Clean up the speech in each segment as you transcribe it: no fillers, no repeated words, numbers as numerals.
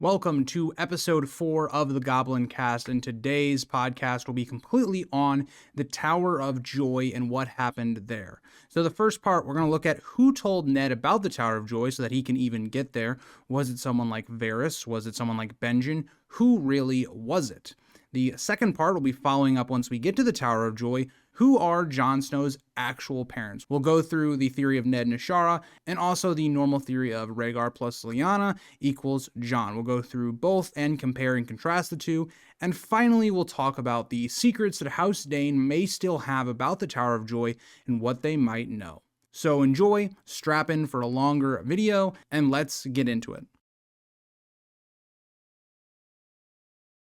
Welcome to episode 4 of the Goblincast, and today's podcast will be completely on the Tower of Joy and what happened there. So the first part, we're going to look at who told Ned about the Tower of Joy so that he can even get there. Was it someone like Varys? Was it someone like Benjen? Who really was it? The second part will be following up once we get to the Tower of Joy. Who are Jon Snow's actual parents? We'll go through the theory of Ned and Ashara, and also the normal theory of Rhaegar plus Lyanna equals Jon. We'll go through both and compare and contrast the two. And finally, we'll talk about the secrets that House Dayne may still have about the Tower of Joy and what they might know. So enjoy, strap in for a longer video, and let's get into it.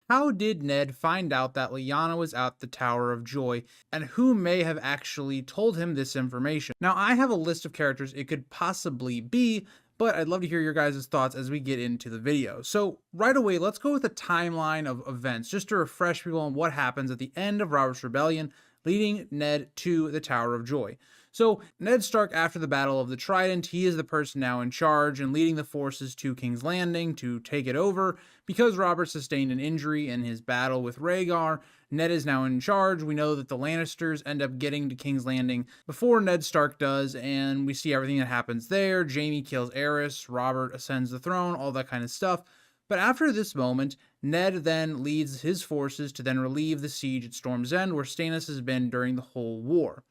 How did Ned find out that Lyanna was at the Tower of Joy, and who may have actually told him this information? Now, I have a list of characters it could possibly be, but I'd love to hear your guys' thoughts as we get into the video. So right away, let's go with a timeline of events, just to refresh people on what happens at the end of Robert's Rebellion, leading Ned to the Tower of Joy. So Ned Stark, after the Battle of the Trident, he is the person now in charge and leading the forces to King's Landing to take it over. Because Robert sustained an injury in his battle with Rhaegar, Ned is now in charge. We know that the Lannisters end up getting to King's Landing before Ned Stark does, and we see everything that happens there. Jaime kills Aerys, Robert ascends the throne, all that kind of stuff. But after this moment, Ned then leads his forces to then relieve the siege at Storm's End, where Stannis has been during the whole war.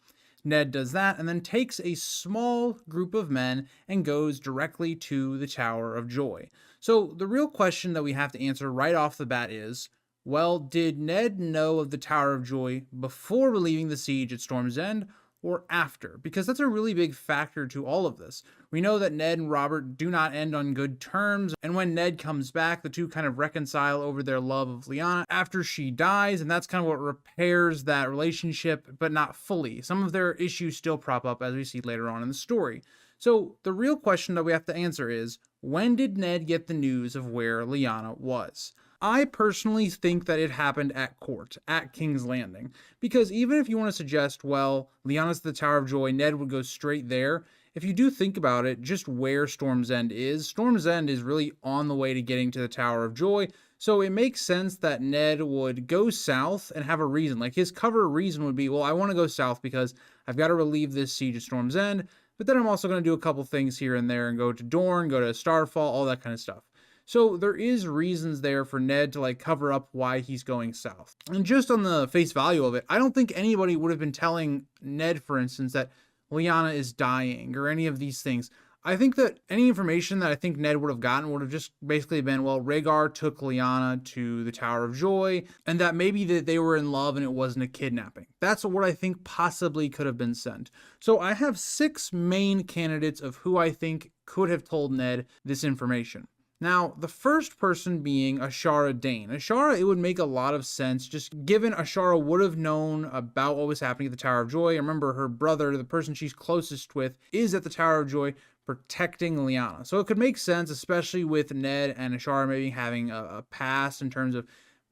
Ned does that and then takes a small group of men and goes directly to the Tower of Joy. So the real question that we have to answer right off the bat is, well, did Ned know of the Tower of Joy before relieving the siege at Storm's End or after? Because that's a really big factor to all of this. We know that Ned and Robert do not end on good terms, and when Ned comes back, the two kind of reconcile over their love of Lyanna after she dies, and that's kind of what repairs that relationship, but not fully. Some of their issues still prop up, as we see later on in the story. So the real question that we have to answer is, when did Ned get the news of where Lyanna was? I personally think that it happened at court, at King's Landing, because even if you want to suggest, well, Lyanna's at the Tower of Joy, Ned would go straight there. If you do think about it, just where Storm's End is really on the way to getting to the Tower of Joy, so it makes sense that Ned would go south and have a reason. Like, his cover reason would be, well, I want to go south because I've got to relieve this siege at Storm's End, but then I'm also going to do a couple things here and there and go to Dorne, go to Starfall, all that kind of stuff. So there is reasons there for Ned to cover up why he's going south. And just on the face value of it, I don't think anybody would have been telling Ned, for instance, that Lyanna is dying or any of these things. I think that any information that I think Ned would have gotten would have just basically been, well, Rhaegar took Lyanna to the Tower of Joy, and that maybe that they were in love and it wasn't a kidnapping. That's what I think possibly could have been sent. So I have 6 main candidates of who I think could have told Ned this information. Now, the first person being Ashara Dayne. Ashara, it would make a lot of sense, just given Ashara would have known about what was happening at the Tower of Joy. Remember, her brother, the person she's closest with, is at the Tower of Joy protecting Lyanna. So it could make sense, especially with Ned and Ashara maybe having a past in terms of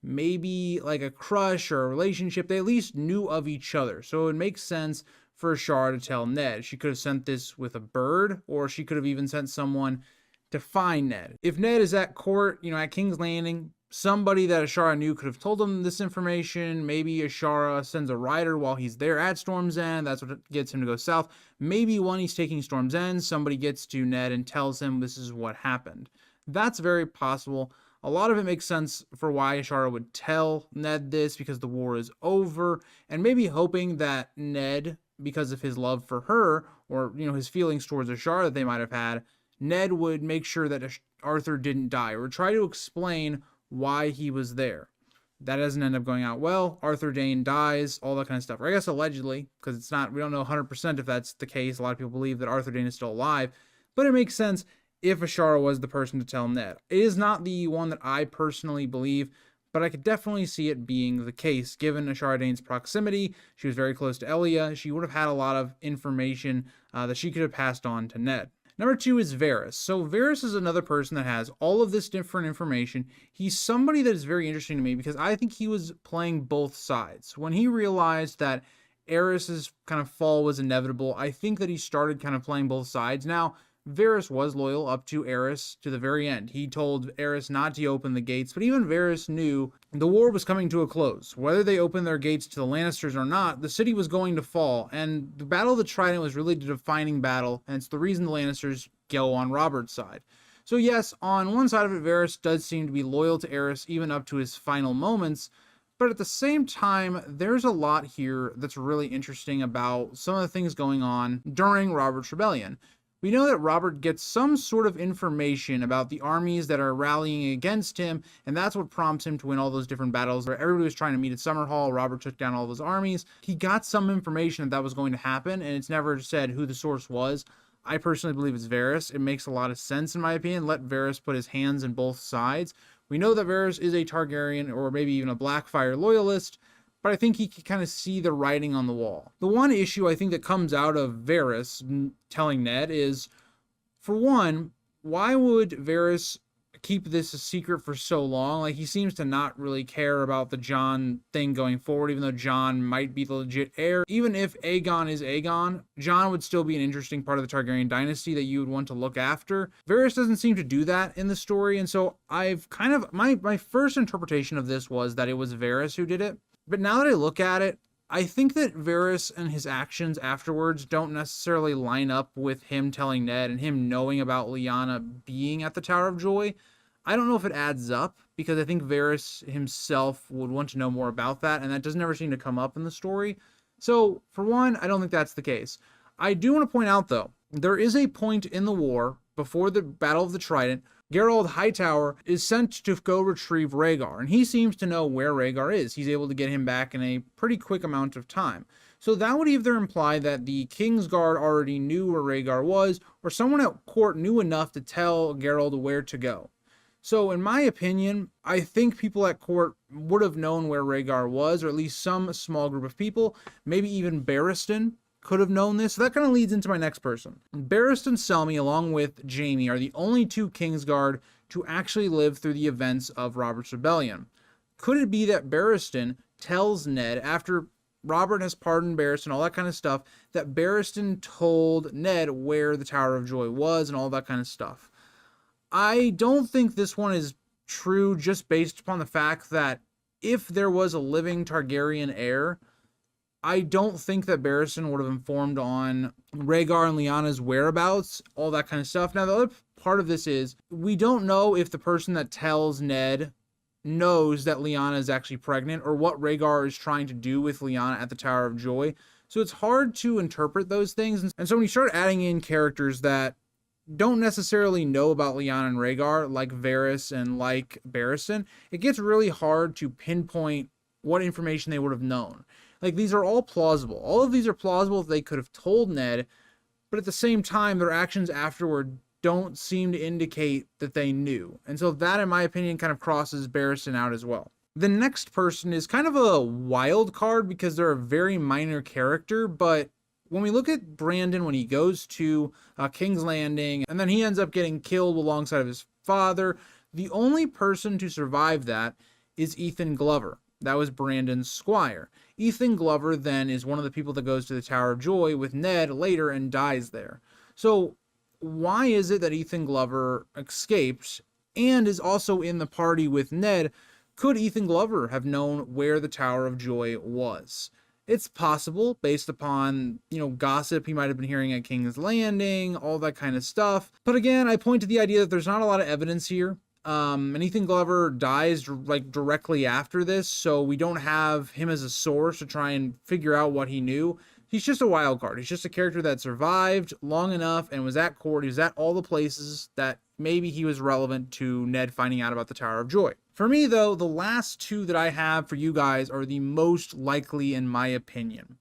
maybe like a crush or a relationship. They at least knew of each other. So it would make sense for Ashara to tell Ned. She could have sent this with a bird, or she could have even sent someone to find Ned. If Ned is at court, at King's Landing, somebody that Ashara knew could have told him this information. Maybe Ashara sends a rider while he's there at Storm's End. That's what gets him to go south. Maybe when he's taking Storm's End, somebody gets to Ned and tells him this is what happened. That's very possible. A lot of it makes sense for why Ashara would tell Ned this, because the war is over, and maybe hoping that Ned, because of his love for her, or his feelings towards Ashara that they might have had, Ned would make sure that Arthur didn't die, or try to explain why he was there. That doesn't end up going out well. Arthur Dayne dies, all that kind of stuff. Or I guess allegedly, because we don't know 100% if that's the case. A lot of people believe that Arthur Dayne is still alive, but it makes sense if Ashara was the person to tell Ned. It is not the one that I personally believe, but I could definitely see it being the case, given Ashara Dayne's proximity. She was very close to Elia. She would have had a lot of information that she could have passed on to Ned. Number 2 is Varys. So Varys is another person that has all of this different information. He's somebody that is very interesting to me because I think he was playing both sides. When he realized that Aerys's kind of fall was inevitable, I think that he started kind of playing both sides. Now, Varys was loyal up to Aerys to the very end. He told Aerys not to open the gates, but even Varys knew the war was coming to a close. Whether they opened their gates to the Lannisters or not, the city was going to fall, and the Battle of the Trident was really the defining battle, and it's the reason the Lannisters go on Robert's side. So yes, on one side of it, Varys does seem to be loyal to Aerys even up to his final moments, but at the same time, there's a lot here that's really interesting about some of the things going on during Robert's rebellion. We know that Robert gets some sort of information about the armies that are rallying against him, and that's what prompts him to win all those different battles where everybody was trying to meet at Summerhall. Robert took down all those armies. He got some information that was going to happen, and it's never said who the source was. I personally believe it's Varys. It makes a lot of sense in my opinion. Let Varys put his hands in both sides. We know that Varys is a Targaryen or maybe even a Blackfyre loyalist, but I think he can kind of see the writing on the wall. The one issue I think that comes out of Varys telling Ned is, for one, why would Varys keep this a secret for so long? Like, he seems to not really care about the Jon thing going forward, even though Jon might be the legit heir. Even if Aegon is Aegon, Jon would still be an interesting part of the Targaryen dynasty that you would want to look after. Varys doesn't seem to do that in the story, and so I've kind of, my first interpretation of this was that it was Varys who did it. But now that I look at it, I think that Varys and his actions afterwards don't necessarily line up with him telling Ned and him knowing about Lyanna being at the Tower of Joy. I don't know if it adds up, because I think Varys himself would want to know more about that, and that doesn't ever seem to come up in the story. So, for one, I don't think that's the case. I do want to point out, though, there is a point in the war, before the Battle of the Trident, Geralt Hightower is sent to go retrieve Rhaegar, and he seems to know where Rhaegar is. He's able to get him back in a pretty quick amount of time. So that would either imply that the Kingsguard already knew where Rhaegar was, or someone at court knew enough to tell Geralt where to go. So in my opinion, I think people at court would have known where Rhaegar was, or at least some small group of people. Maybe even Barristan could have known this. So that kind of leads into my next person. Barristan Selmy, along with Jaime, are the only two Kingsguard to actually live through the events of Robert's Rebellion. Could it be that Barristan tells Ned, after Robert has pardoned Barristan, all that kind of stuff, that Barristan told Ned where the Tower of Joy was and all that kind of stuff? I don't think this one is true, just based upon the fact that if there was a living Targaryen heir, I don't think that Barristan would have informed on Rhaegar and Lyanna's whereabouts, all that kind of stuff. Now, the other part of this is, we don't know if the person that tells Ned knows that Lyanna is actually pregnant, or what Rhaegar is trying to do with Lyanna at the Tower of Joy. So it's hard to interpret those things. And so when you start adding in characters that don't necessarily know about Lyanna and Rhaegar, like Varys and like Barristan, it gets really hard to pinpoint what information they would have known. Like, these are all plausible. All of these are plausible if they could have told Ned, but at the same time, their actions afterward don't seem to indicate that they knew. And so that, in my opinion, kind of crosses Barristan out as well. The next person is kind of a wild card because they're a very minor character, but when we look at Brandon when he goes to King's Landing, and then he ends up getting killed alongside of his father, the only person to survive that is Ethan Glover. That was Brandon's squire. Ethan Glover then is one of the people that goes to the Tower of Joy with Ned later and dies there. So why is it that Ethan Glover escaped and is also in the party with Ned? Could Ethan Glover have known where the Tower of Joy was? It's possible, based upon, gossip he might have been hearing at King's Landing, all that kind of stuff. But again, I point to the idea that there's not a lot of evidence here. And Ethan Glover dies directly after this, so we don't have him as a source to try and figure out what he knew. He's just a wild card. He's just a character that survived long enough and was at court. He was at all the places that maybe he was relevant to Ned finding out about the Tower of Joy. For me, though, the last two that I have for you guys are the most likely in my opinion.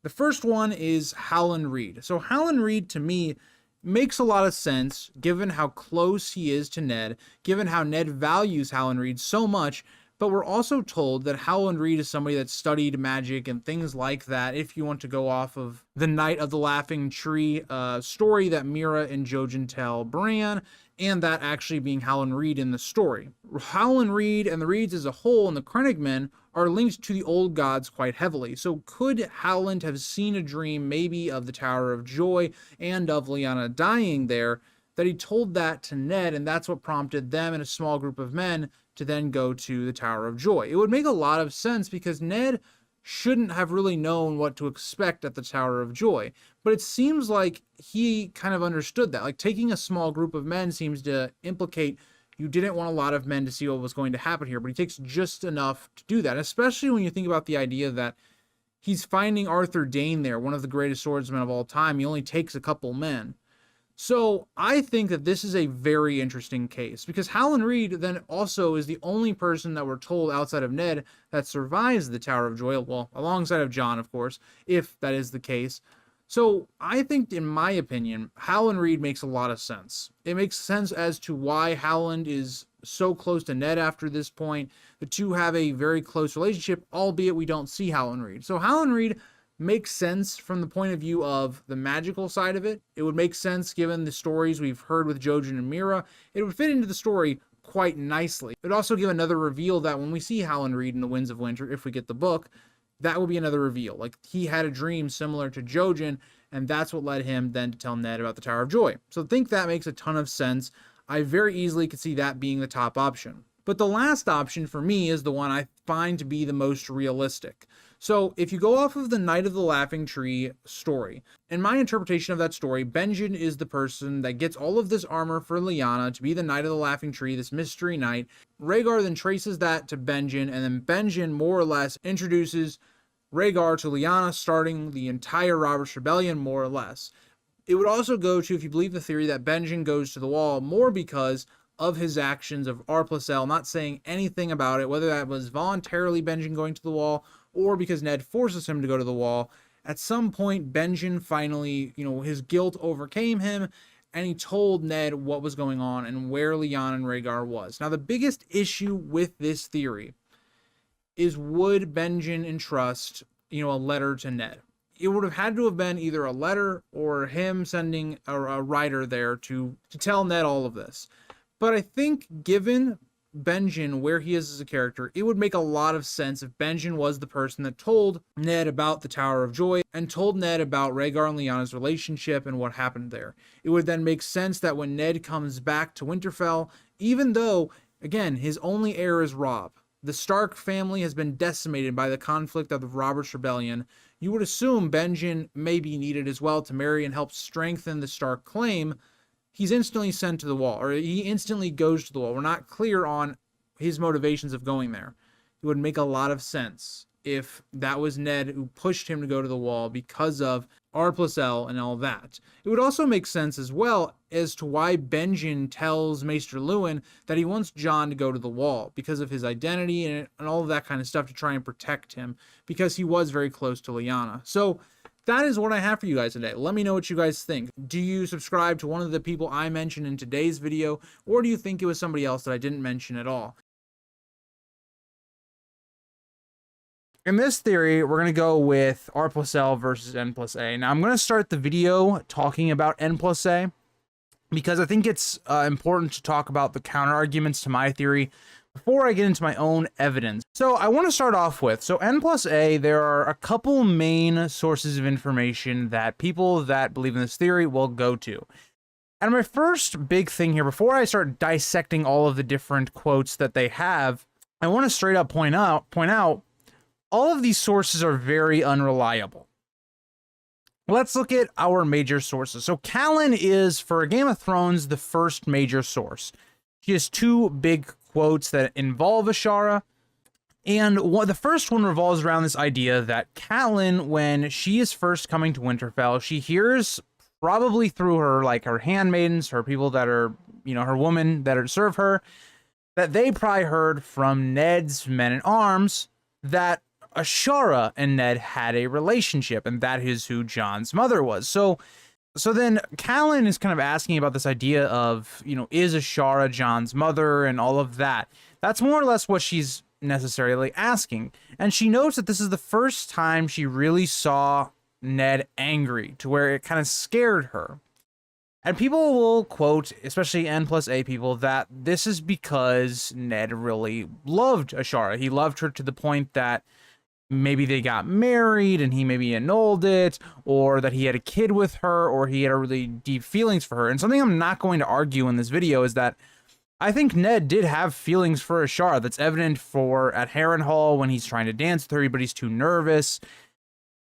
The first one is Howland Reed. So Howland Reed, to me, makes a lot of sense given how close he is to Ned, given how Ned values Howland Reed so much, but we're also told that Howland Reed is somebody that studied magic and things like that, if you want to go off of the Night of the Laughing Tree story that Mira and Jojen tell Bran. and that actually being Howland Reed in the story. Howland Reed and the Reeds as a whole and the Krennicmen are linked to the old gods quite heavily. So could Howland have seen a dream maybe of the Tower of Joy and of Lyanna dying there, that he told that to Ned, and that's what prompted them and a small group of men to then go to the Tower of Joy? It would make a lot of sense because Ned shouldn't have really known what to expect at the Tower of Joy. But it seems like he kind of understood that. Like, taking a small group of men seems to implicate you didn't want a lot of men to see what was going to happen here, but he takes just enough to do that, especially when you think about the idea that he's finding Arthur Dayne there, one of the greatest swordsmen of all time. He only takes a couple men. So I think that this is a very interesting case because Howland Reed then also is the only person that we're told outside of Ned that survives the Tower of Joy, well, alongside of Jon, of course, if that is the case. So I think, in my opinion, Howland Reed makes a lot of sense. It makes sense as to why Howland is so close to Ned after this point. The two have a very close relationship, albeit we don't see Howland Reed. So Howland Reed makes sense from the point of view of the magical side of it. It would make sense given the stories we've heard with Jojen and Mira. It would fit into the story quite nicely. It would also give another reveal that when we see Howland Reed in the Winds of Winter, if we get the book, that will be another reveal. Like, he had a dream similar to Jojen, and that's what led him then to tell Ned about the Tower of Joy. So I think that makes a ton of sense. I very easily could see that being the top option. But the last option for me is the one I find to be the most realistic. So if you go off of the Knight of the Laughing Tree story, in my interpretation of that story, Benjen is the person that gets all of this armor for Lyanna to be the Knight of the Laughing Tree, this mystery knight. Rhaegar then traces that to Benjen, and then Benjen more or less introduces Rhaegar to Lyanna, starting the entire Robert's Rebellion, more or less. It would also go to, if you believe the theory, that Benjen goes to the Wall more because of his actions of R+L, not saying anything about it, whether that was voluntarily Benjen going to the Wall or because Ned forces him to go to the Wall. At some point, Benjen finally, his guilt overcame him, and he told Ned what was going on and where Lyanna and Rhaegar was. Now, the biggest issue with this theory is, would Benjen entrust, a letter to Ned? It would have had to have been either a letter or him sending a writer there to tell Ned all of this. But I think, given Benjen where he is as a character, it would make a lot of sense if Benjen was the person that told Ned about the Tower of Joy and told Ned about Rhaegar and Lyanna's relationship and what happened there. It would then make sense that when Ned comes back to Winterfell, even though, again, his only heir is Robb, the Stark family has been decimated by the conflict of the Robert's Rebellion, you would assume Benjen may be needed as well to marry and help strengthen the Stark claim. He's instantly sent to the Wall, or he instantly goes to the Wall. We're not clear on his motivations of going there. It would make a lot of sense if that was Ned who pushed him to go to the Wall because of R+L and all that. It would also make sense as well as to why Benjen tells Maester Luwin that he wants Jon to go to the Wall because of his identity and all of that kind of stuff to try and protect him, because he was very close to Lyanna. So that is what I have for you guys today. Let me know what you guys think. Do you subscribe to one of the people I mentioned in today's video, or do you think it was somebody else that I didn't mention at all? In this theory, we're going to go with R+L versus N+A. Now, I'm going to start the video talking about N+A because I think it's important to talk about the counter arguments to my theory before I get into my own evidence. So I want to start off with, N+A, there are a couple main sources of information that people that believe in this theory will go to. And my first big thing here, before I start dissecting all of the different quotes that they have, I want to straight up point out, all of these sources are very unreliable. Let's look at our major sources. So Catelyn is, for Game of Thrones, the first major source. She has two big quotes that involve Ashara, and the first one revolves around this idea that Catelyn, when she is first coming to Winterfell, she hears, probably through her, her handmaidens, her people that are, her women that serve her, that they probably heard from Ned's men-at-arms that Ashara and Ned had a relationship, and that is who Jon's mother was. So then Catelyn is kind of asking about this idea of, is Ashara Jon's mother and all of that. That's more or less what she's necessarily asking. And she notes that this is the first time she really saw Ned angry, to where it kind of scared her. And people will quote, especially N+A people, that this is because Ned really loved Ashara. He loved her to the point that maybe they got married and he maybe annulled it, or that he had a kid with her, or he had a really deep feelings for her. And something I'm not going to argue in this video is that I think Ned did have feelings for Ashara. That's evident for at Harrenhal when he's trying to dance with her, but he's too nervous.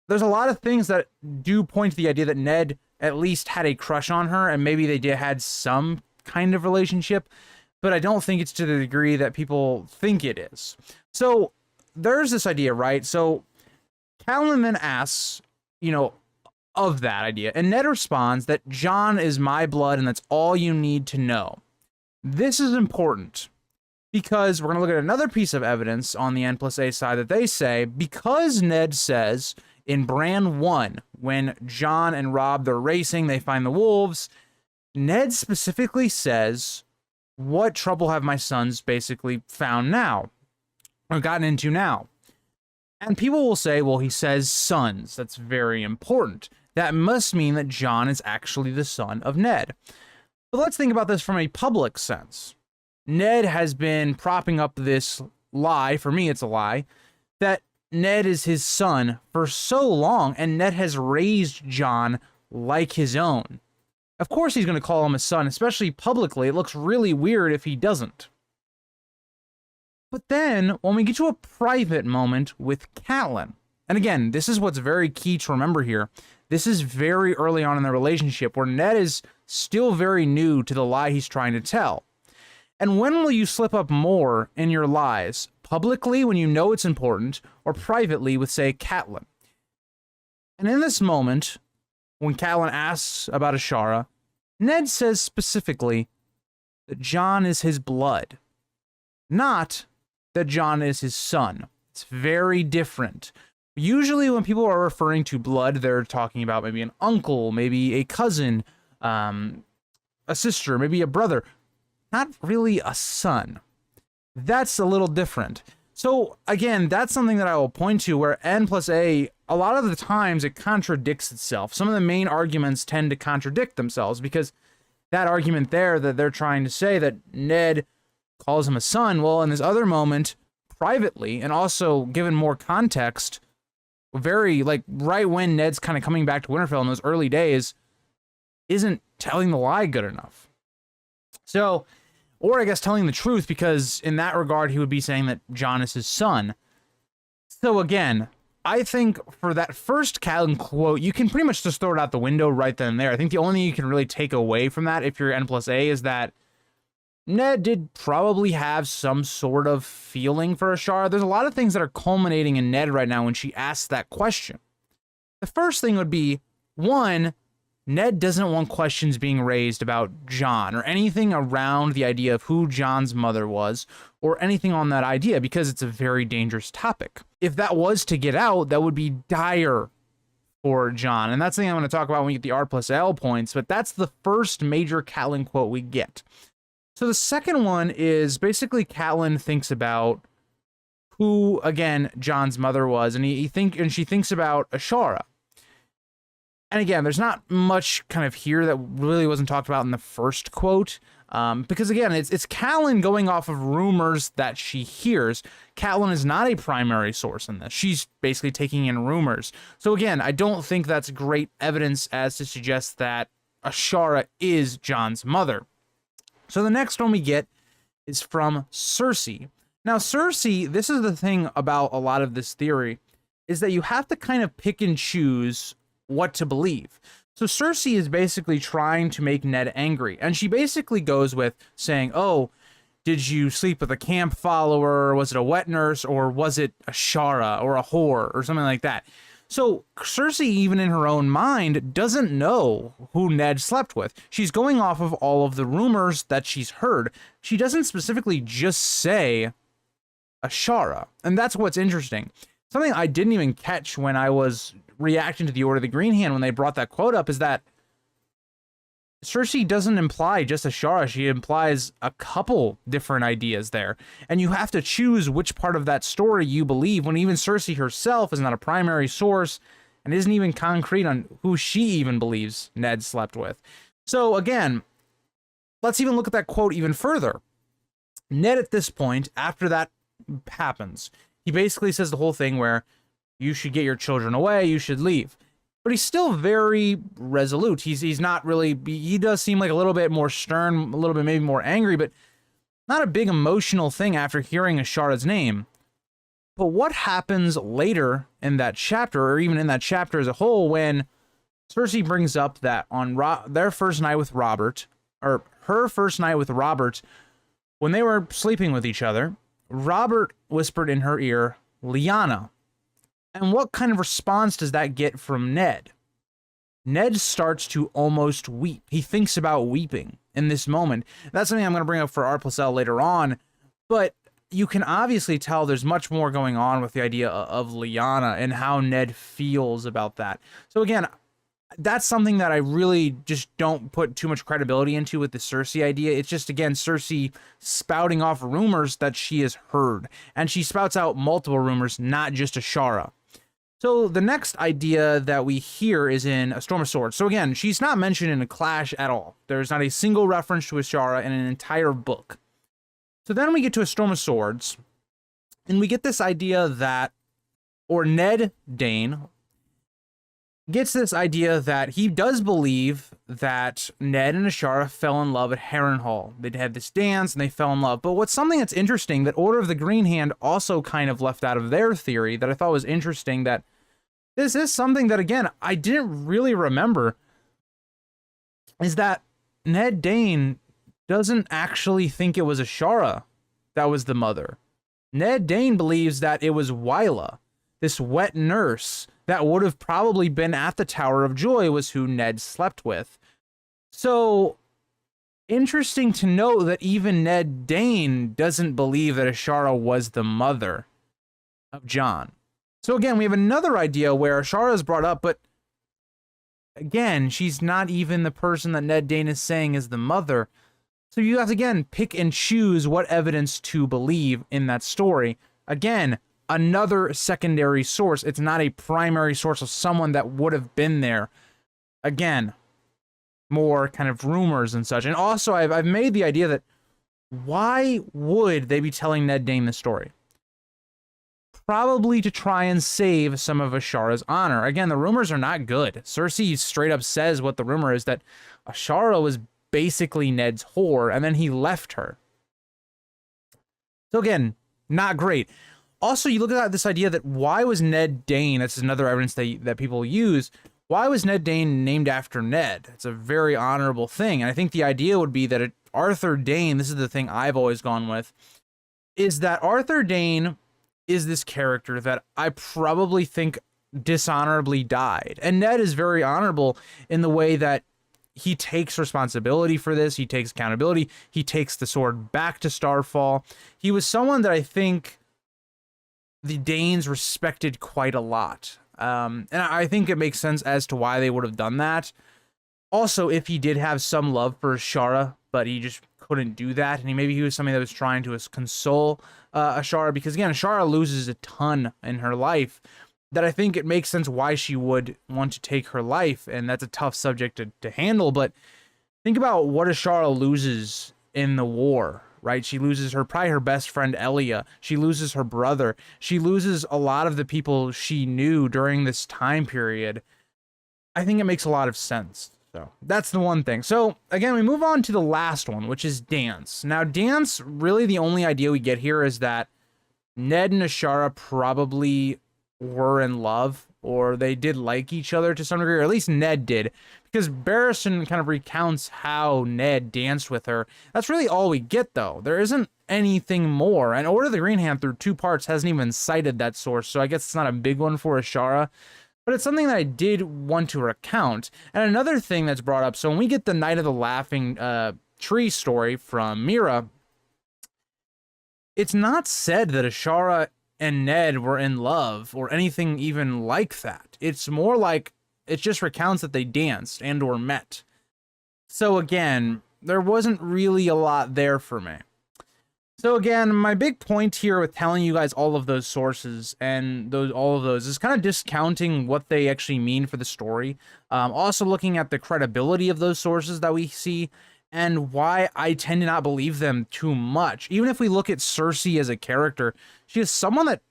There's a lot of things that do point to the idea that Ned at least had a crush on her, and maybe they had some kind of relationship, but I don't think it's to the degree that people think it is. So there's this idea, right? So Catelyn then asks, of that idea, and Ned responds that Jon is my blood and that's all you need to know. This is important because we're going to look at another piece of evidence on the N+A side that they say, because Ned says in Bran 1, when Jon and Robb, they're racing, they find the wolves, Ned specifically says, what trouble have my sons basically found now, or gotten into now? And people will say, well, he says sons. That's very important. That must mean that Jon is actually the son of Ned. But let's think about this from a public sense. Ned has been propping up this lie, for me it's a lie, that Ned is his son for so long, and Ned has raised Jon like his own. Of course he's going to call him a son, especially publicly. It looks really weird if he doesn't. But then, when we get to a private moment with Catelyn, and again, this is what's very key to remember here. This is very early on in the relationship where Ned is still very new to the lie he's trying to tell. And when will you slip up more in your lies? Publicly, when you know it's important, or privately with, say, Catelyn? And in this moment, when Catelyn asks about Ashara, Ned says specifically that Jon is his blood, not that Jon is his son. It's very different. Usually when people are referring to blood, they're talking about maybe an uncle, maybe a cousin, a sister, maybe a brother. Not really a son. That's a little different. So again, that's something that I will point to where N+A, a lot of the times it contradicts itself. Some of the main arguments tend to contradict themselves because that argument there that they're trying to say that Ned calls him a son, well, in this other moment, privately, and also given more context, very, right when Ned's kind of coming back to Winterfell in those early days, isn't telling the lie good enough. So, or I guess telling the truth, because in that regard, he would be saying that Jon is his son. So again, I think for that first Catelyn quote, you can pretty much just throw it out the window right then and there. I think the only thing you can really take away from that, if you're N+A, is that Ned did probably have some sort of feeling for Ashara. There's a lot of things that are culminating in Ned right now when she asks that question. The first thing would be, one, Ned doesn't want questions being raised about Jon or anything around the idea of who Jon's mother was or anything on that idea because it's a very dangerous topic. If that was to get out, that would be dire for Jon. And that's the thing I'm going to talk about when we get the R+L points, but that's the first major Catelyn quote we get. So the second one is basically Catelyn thinks about who, again, Jon's mother was, and she thinks about Ashara. And again, there's not much kind of here that really wasn't talked about in the first quote, because again, it's Catelyn going off of rumors that she hears. Catelyn is not a primary source in this. She's basically taking in rumors. So again, I don't think that's great evidence as to suggest that Ashara is Jon's mother. So the next one we get is from Cersei. Now, Cersei, this is the thing about a lot of this theory, is that you have to kind of pick and choose what to believe. So Cersei is basically trying to make Ned angry, and she basically goes with saying, oh, did you sleep with a camp follower? Was it a wet nurse? Or was it Ashara or a whore or something like that? So Cersei, even in her own mind, doesn't know who Ned slept with. She's going off of all of the rumors that she's heard. She doesn't specifically just say Ashara. And that's what's interesting. Something I didn't even catch when I was reacting to the Order of the Green Hand when they brought that quote up is that Cersei doesn't imply just Ashara. She implies a couple different ideas there. And you have to choose which part of that story you believe when even Cersei herself is not a primary source and isn't even concrete on who she even believes Ned slept with. So again, let's even look at that quote even further. Ned at this point, after that happens, he basically says the whole thing where you should get your children away, you should leave. But he's still very resolute. He's not really, he does seem like a little bit more stern, a little bit maybe more angry, but not a big emotional thing after hearing Ashara's name. But what happens later in that chapter, or even in that chapter as a whole, when Cersei brings up that on their first night with Robert, or her first night with Robert, when they were sleeping with each other, Robert whispered in her ear, Lyanna. And what kind of response does that get from Ned? Ned starts to almost weep. He thinks about weeping in this moment. That's something I'm going to bring up for R+L later on, but you can obviously tell there's much more going on with the idea of Lyanna and how Ned feels about that. So again, that's something that I really just don't put too much credibility into with the Cersei idea. It's just, again, Cersei spouting off rumors that she has heard. And she spouts out multiple rumors, not just Ashara. So the next idea that we hear is in A Storm of Swords. So again, she's not mentioned in A Clash at all. There's not a single reference to Ashara in an entire book. So then we get to A Storm of Swords, and we get this idea that, or Ned Dayne gets this idea that he does believe that Ned and Ashara fell in love at Harrenhal. They'd had this dance and they fell in love. But what's something that's interesting that Order of the Green Hand also kind of left out of their theory that I thought was interesting, that this is something that, again, I didn't really remember, is that Ned Dayne doesn't actually think it was Ashara that was the mother. Ned Dayne believes that it was Wylla, this wet nurse that would have probably been at the Tower of Joy, was who Ned slept with. So, interesting to know that even Ned Dayne doesn't believe that Ashara was the mother of Jon. So again, we have another idea where Ashara is brought up, but again, she's not even the person that Ned Dayne is saying is the mother. So you have to, again, pick and choose what evidence to believe in that story. Again, another secondary source. It's not a primary source of someone that would have been there. Again, more kind of rumors and such. And also, I've made the idea that why would they be telling Ned Dayne this story? Probably to try and save some of Ashara's honor. Again, the rumors are not good. Cersei straight up says what the rumor is, that Ashara was basically Ned's whore, and then he left her. So again, not great. Also, you look at this idea that why was Ned Dayne, that's another evidence that people use, why was Ned Dayne named after Ned? It's a very honorable thing. And I think the idea would be that Arthur Dayne, this is the thing I've always gone with, is that Arthur Dayne is this character that I probably think dishonorably died. And Ned is very honorable in the way that he takes responsibility for this. He takes accountability. He takes the sword back to Starfall. He was someone that I think the Daynes respected quite a lot. And I think it makes sense as to why they would have done that. Also, if he did have some love for Ashara, but he just couldn't do that, and maybe he was something that was trying to console Ashara, because again, Ashara loses a ton in her life, that I think it makes sense why she would want to take her life, and that's a tough subject to handle. But think about what Ashara loses in the war, right? She loses probably her best friend Elia. She loses her brother. She loses a lot of the people she knew during this time period. I think it makes a lot of sense. So that's the one thing. So again, we move on to the last one, which is dance. Now, dance, really the only idea we get here is that Ned and Ashara probably were in love, or they did like each other to some degree, or at least Ned did, because Barristan kind of recounts how Ned danced with her. That's really all we get, though. There isn't anything more, and Order of the Green Hand through 2 parts hasn't even cited that source, so I guess it's not a big one for Ashara, but it's something that I did want to recount. And another thing that's brought up, so when we get the Night of the Laughing Tree story from Mira, it's not said that Ashara and Ned were in love or anything even like that. It's more like it just recounts that they danced and or met. So again, there wasn't really a lot there for me. So again, my big point here with telling you guys all of those sources and all of those is kind of discounting what they actually mean for the story. Also looking at the credibility of those sources that we see and why I tend to not believe them too much. Even if we look at Cersei as a character, she is someone that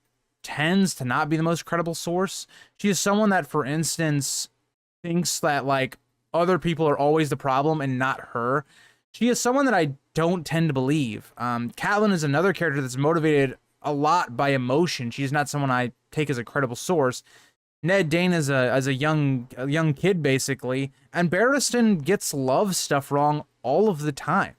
tends to not be the most credible source. She is someone that, for instance, thinks that like other people are always the problem and not her. She is someone that I don't tend to believe. Catelyn is another character that's motivated a lot by emotion. She's not someone I take as a credible source. Ned Dayne is a young kid basically, and Barristan gets love stuff wrong all of the time.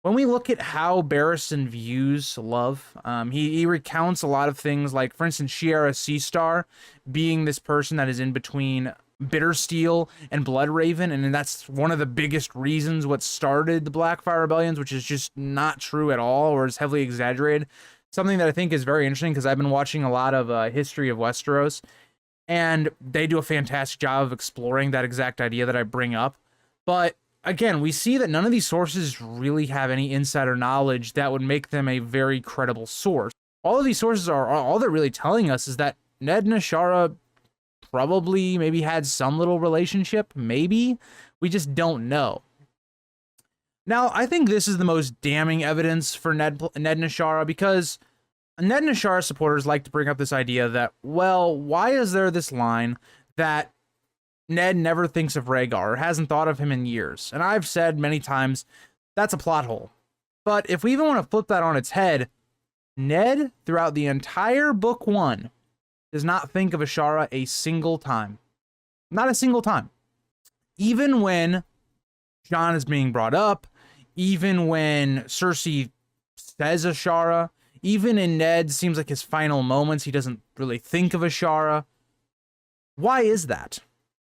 When we look at how Barristan views love, he recounts a lot of things, like, for instance, Shiera Seastar being this person that is in between Bittersteel and Bloodraven, and that's one of the biggest reasons what started the Blackfire Rebellions, which is just not true at all, or is heavily exaggerated. Something that I think is very interesting, because I've been watching a lot of history of Westeros, and they do a fantastic job of exploring that exact idea that I bring up. But again, we see that none of these sources really have any insider knowledge that would make them a very credible source. All of these sources are all they're really telling us is that Ned and Ashara probably maybe had some little relationship, maybe. We just don't know. Now, I think this is the most damning evidence for Ned and Ashara, because Ned and Ashara supporters like to bring up this idea that, well, why is there this line that Ned never thinks of Rhaegar, or hasn't thought of him in years? And I've said many times, that's a plot hole. But if we even want to flip that on its head, Ned, throughout the entire book 1, does not think of Ashara a single time. Not a single time. Even when Jon is being brought up, even when Cersei says Ashara, even in Ned seems like his final moments, he doesn't really think of Ashara. Why is that?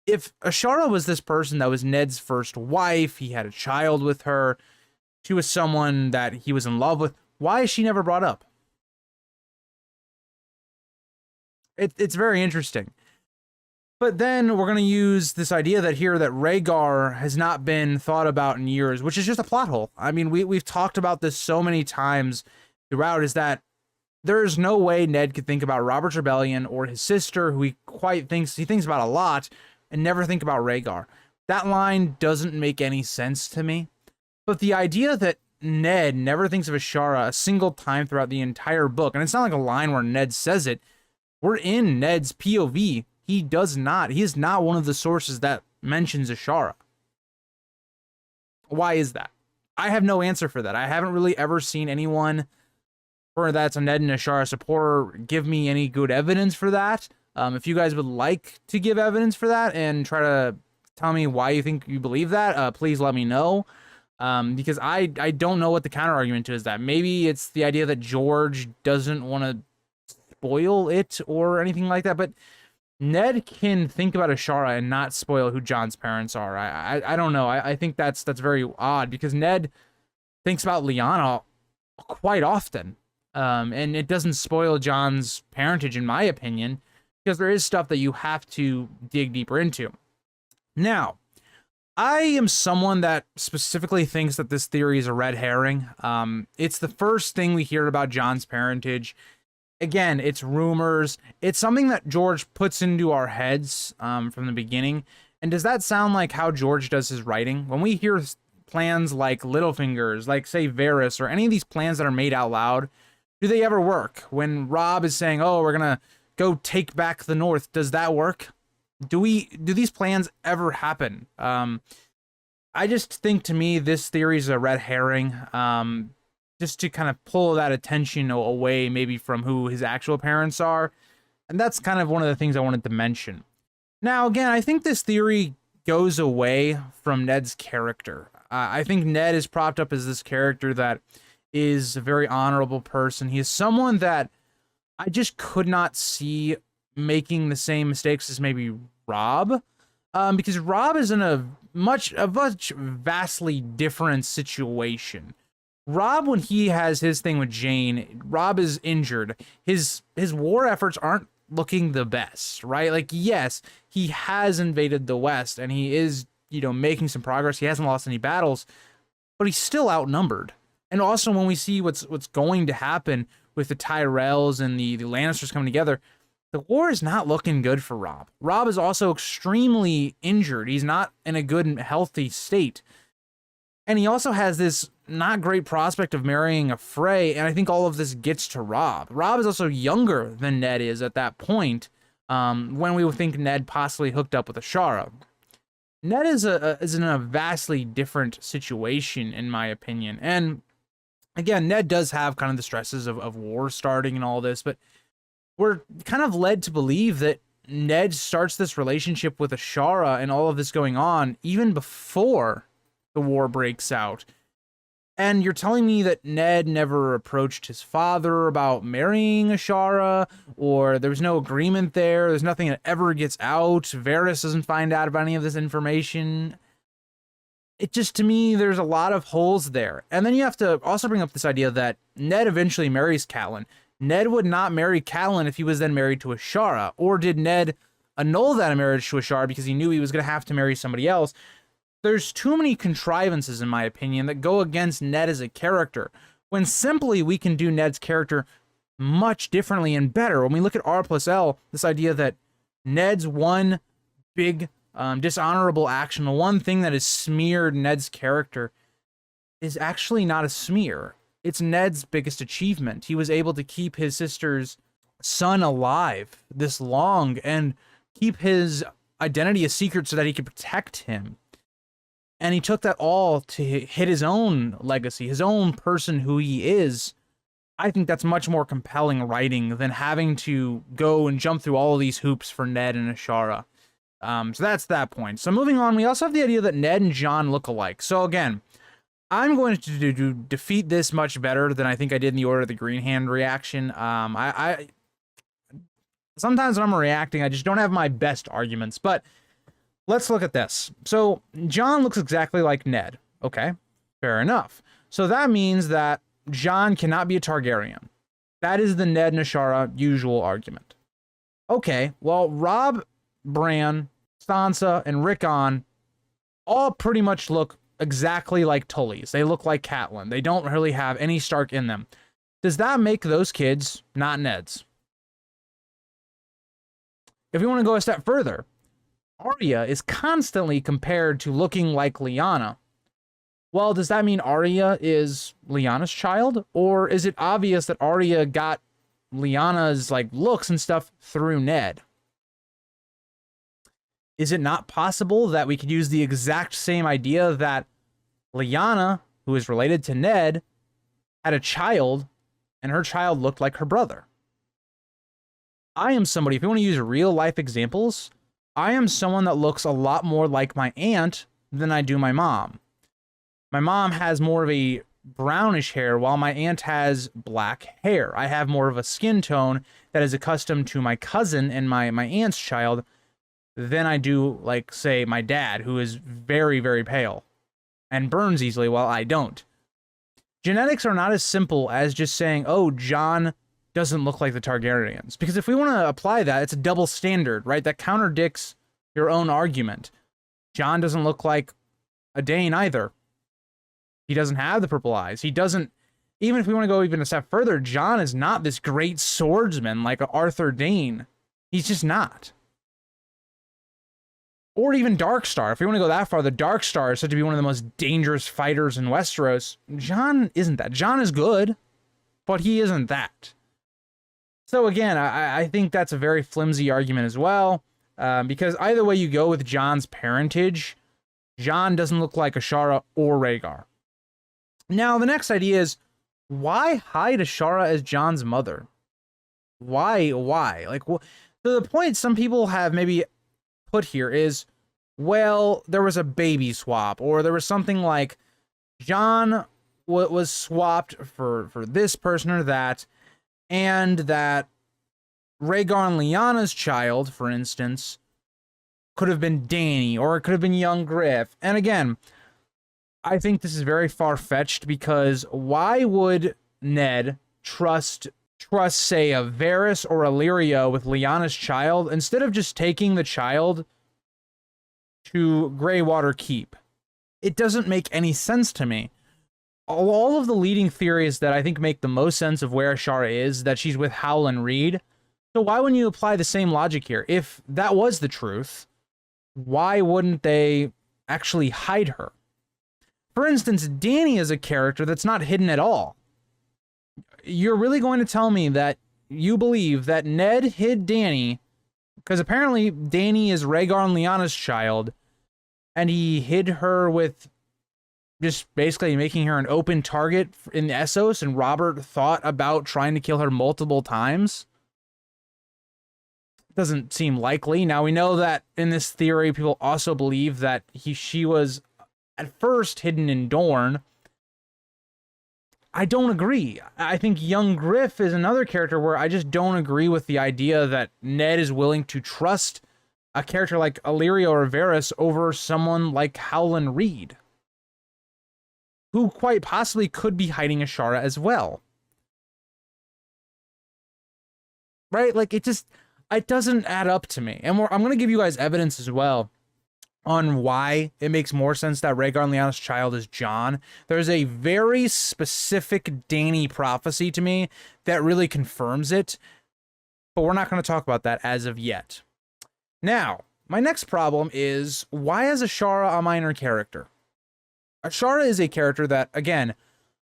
If Ashara was this person that was Ned's first wife, he had a child with her, she was someone that he was in love with, why is she never brought up? It's very interesting. But then we're going to use this idea that Rhaegar has not been thought about in years, which is just a plot hole. I mean, we've talked about this so many times throughout, is that there is no way Ned could think about Robert's Rebellion or his sister, who he thinks about a lot, and never think about Rhaegar. That line doesn't make any sense to me. But the idea that Ned never thinks of Ashara a single time throughout the entire book, and it's not like a line where Ned says it, we're in Ned's POV. He does not. He is not one of the sources that mentions Ashara. Why is that? I have no answer for that. I haven't really ever seen anyone, or that's a Ned and Ashara supporter, give me any good evidence for that. If you guys would like to give evidence for that and try to tell me why you think you believe that, please let me know. Because I don't know what the counter argument to is. That maybe it's the idea that George doesn't want to spoil it or anything like that, but Ned can think about Ashara and not spoil who Jon's parents are. I don't know. I think that's very odd, because Ned thinks about Lyanna quite often, and it doesn't spoil Jon's parentage, in my opinion, because there is stuff that you have to dig deeper into. Now, I am someone that specifically thinks that this theory is a red herring. It's the first thing we hear about Jon's parentage. Again, it's rumors. It's something that George puts into our heads from the beginning. And does that sound like how George does his writing? When we hear plans like Littlefingers, like, say, Varys, or any of these plans that are made out loud, do they ever work? When Robb is saying, oh, we're going to go take back the North, does that work? Do these plans ever happen? I just think, to me, this theory is a red herring. Just to kind of pull that attention away maybe from who his actual parents are. And that's kind of one of the things I wanted to mention. Now, again, I think this theory goes away from Ned's character. I think Ned is propped up as this character that is a very honorable person. He is someone that I just could not see making the same mistakes as maybe Robb. Because Robb is in a much vastly different situation. Robb, when he has his thing with Jane, Robb is injured. His war efforts aren't looking the best, right? Like, yes, he has invaded the West, and he is, making some progress. He hasn't lost any battles, but he's still outnumbered. And also when we see what's going to happen with the Tyrells and the Lannisters coming together, the war is not looking good for Robb. Robb is also extremely injured. He's not in a good and healthy state. And he also has this not great prospect of marrying a Frey, and I think all of this gets to Robb. Robb is also younger than Ned is at that point, when we would think Ned possibly hooked up with Ashara. Ned is in a vastly different situation, in my opinion. And again, Ned does have kind of the stresses of war starting and all this, but we're kind of led to believe that Ned starts this relationship with Ashara and all of this going on even before the war breaks out. And you're telling me that Ned never approached his father about marrying Ashara, or there was no agreement there, there's nothing that ever gets out, Varys doesn't find out about any of this information. It just, to me, there's a lot of holes there. And then you have to also bring up this idea that Ned eventually marries Catelyn. Ned would not marry Catelyn if he was then married to Ashara. Or did Ned annul that marriage to Ashara because he knew he was going to have to marry somebody else? There's too many contrivances, in my opinion, that go against Ned as a character, when simply we can do Ned's character much differently and better. When we look at R+L, this idea that Ned's one big dishonorable action, the one thing that has smeared Ned's character, is actually not a smear. It's Ned's biggest achievement. He was able to keep his sister's son alive this long and keep his identity a secret so that he could protect him. And he took that all to hit his own legacy, his own person who he is. I think that's much more compelling writing than having to go and jump through all of these hoops for Ned and Ashara. So that's that point. So moving on, we also have the idea that Ned and Jon look alike. So again, I'm going to defeat this much better than I think I did in the Order of the Green Hand reaction. I sometimes when I'm reacting, I just don't have my best arguments, but let's look at this. So Jon looks exactly like Ned. Okay, fair enough. So that means that Jon cannot be a Targaryen. That is the Ned and Ashara usual argument. Okay, well, Robb, Bran, Sansa, and Rickon all pretty much look exactly like Tullys. They look like Catelyn. They don't really have any Stark in them. Does that make those kids not Neds? If we want to go a step further, Arya is constantly compared to looking like Lyanna. Well, does that mean Arya is Lyanna's child? Or is it obvious that Arya got Lyanna's looks and stuff through Ned? Is it not possible that we could use the exact same idea that Lyanna, who is related to Ned, had a child, and her child looked like her brother? I am somebody, if you want to use real life examples, I am someone that looks a lot more like my aunt than I do my mom. My mom has more of a brownish hair, while my aunt has black hair. I have more of a skin tone that is accustomed to my cousin and my aunt's child than I do, say, my dad, who is very, very pale and burns easily while I don't. Genetics are not as simple as just saying, oh, Jon doesn't look like the Targaryens. Because if we want to apply that, it's a double standard, right? That contradicts your own argument. Jon doesn't look like a Dayne either. He doesn't have the purple eyes. He doesn't, even if we want to go even a step further, Jon is not this great swordsman like Arthur Dayne. He's just not. Or even Darkstar. If we want to go that far, the Darkstar is said to be one of the most dangerous fighters in Westeros. Jon isn't that. Jon is good, but he isn't that. So again, I think that's a very flimsy argument as well, because either way you go with Jon's parentage, Jon doesn't look like Ashara or Rhaegar. Now, the next idea is, why hide Ashara as Jon's mother? Why? To the point some people have maybe put here is, well, there was a baby swap, or there was something like Jon was swapped for this person or that, and that Rhaegar and Lyanna's child, for instance, could have been Dany, or it could have been young Griff. And again, I think this is very far-fetched, because why would Ned trust, say, a Varys or a Lyria with Lyanna's child, instead of just taking the child to Greywater Keep? It doesn't make any sense to me. all of the leading theories that I think make the most sense of where Ashara is, that she's with Howland Reed. So why wouldn't you apply the same logic here? If that was the truth, why wouldn't they actually hide her? For instance, Dany is a character that's not hidden at all. You're really going to tell me that you believe that Ned hid Dany, because apparently Dany is Rhaegar and Lyanna's child, and he hid her with just basically making her an open target in Essos, and Robert thought about trying to kill her multiple times? Doesn't seem likely. Now, we know that in this theory, people also believe that she was at first hidden in Dorne. I don't agree. I think young Griff is another character where I just don't agree with the idea that Ned is willing to trust a character like Illyrio or Varys over someone like Howland Reed, who quite possibly could be hiding Ashara as well. Right? Like, it doesn't add up to me. And I'm going to give you guys evidence as well on why it makes more sense that Rhaegar and Lyanna's child is Jon. There's a very specific Dany prophecy to me that really confirms it, but we're not going to talk about that as of yet. Now, my next problem is, why is Ashara a minor character? Ashara is a character that, again,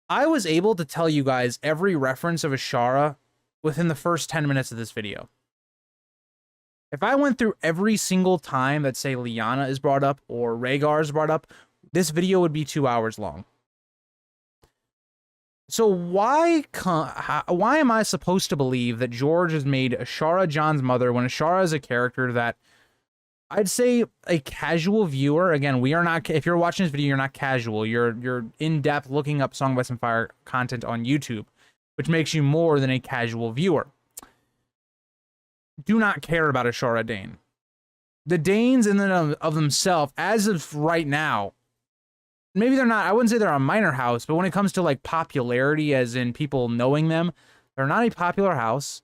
I was able to tell you guys every reference of Ashara within the first 10 minutes of this video. If I went through every single time that, say, Lyanna is brought up or Rhaegar is brought up, this video would be 2 hours long. So why am I supposed to believe that George has made Ashara Jon's mother when Ashara is a character that I'd say a casual viewer, again, we are not, if you're watching this video, you're not casual, you're in-depth looking up Song of Ice and Fire content on YouTube, which makes you more than a casual viewer, do not care about Ashara Dayne. The Daynes in and of themselves, as of right now, maybe they're not, I wouldn't say they're a minor house, but when it comes to like popularity, as in people knowing them, they're not a popular house.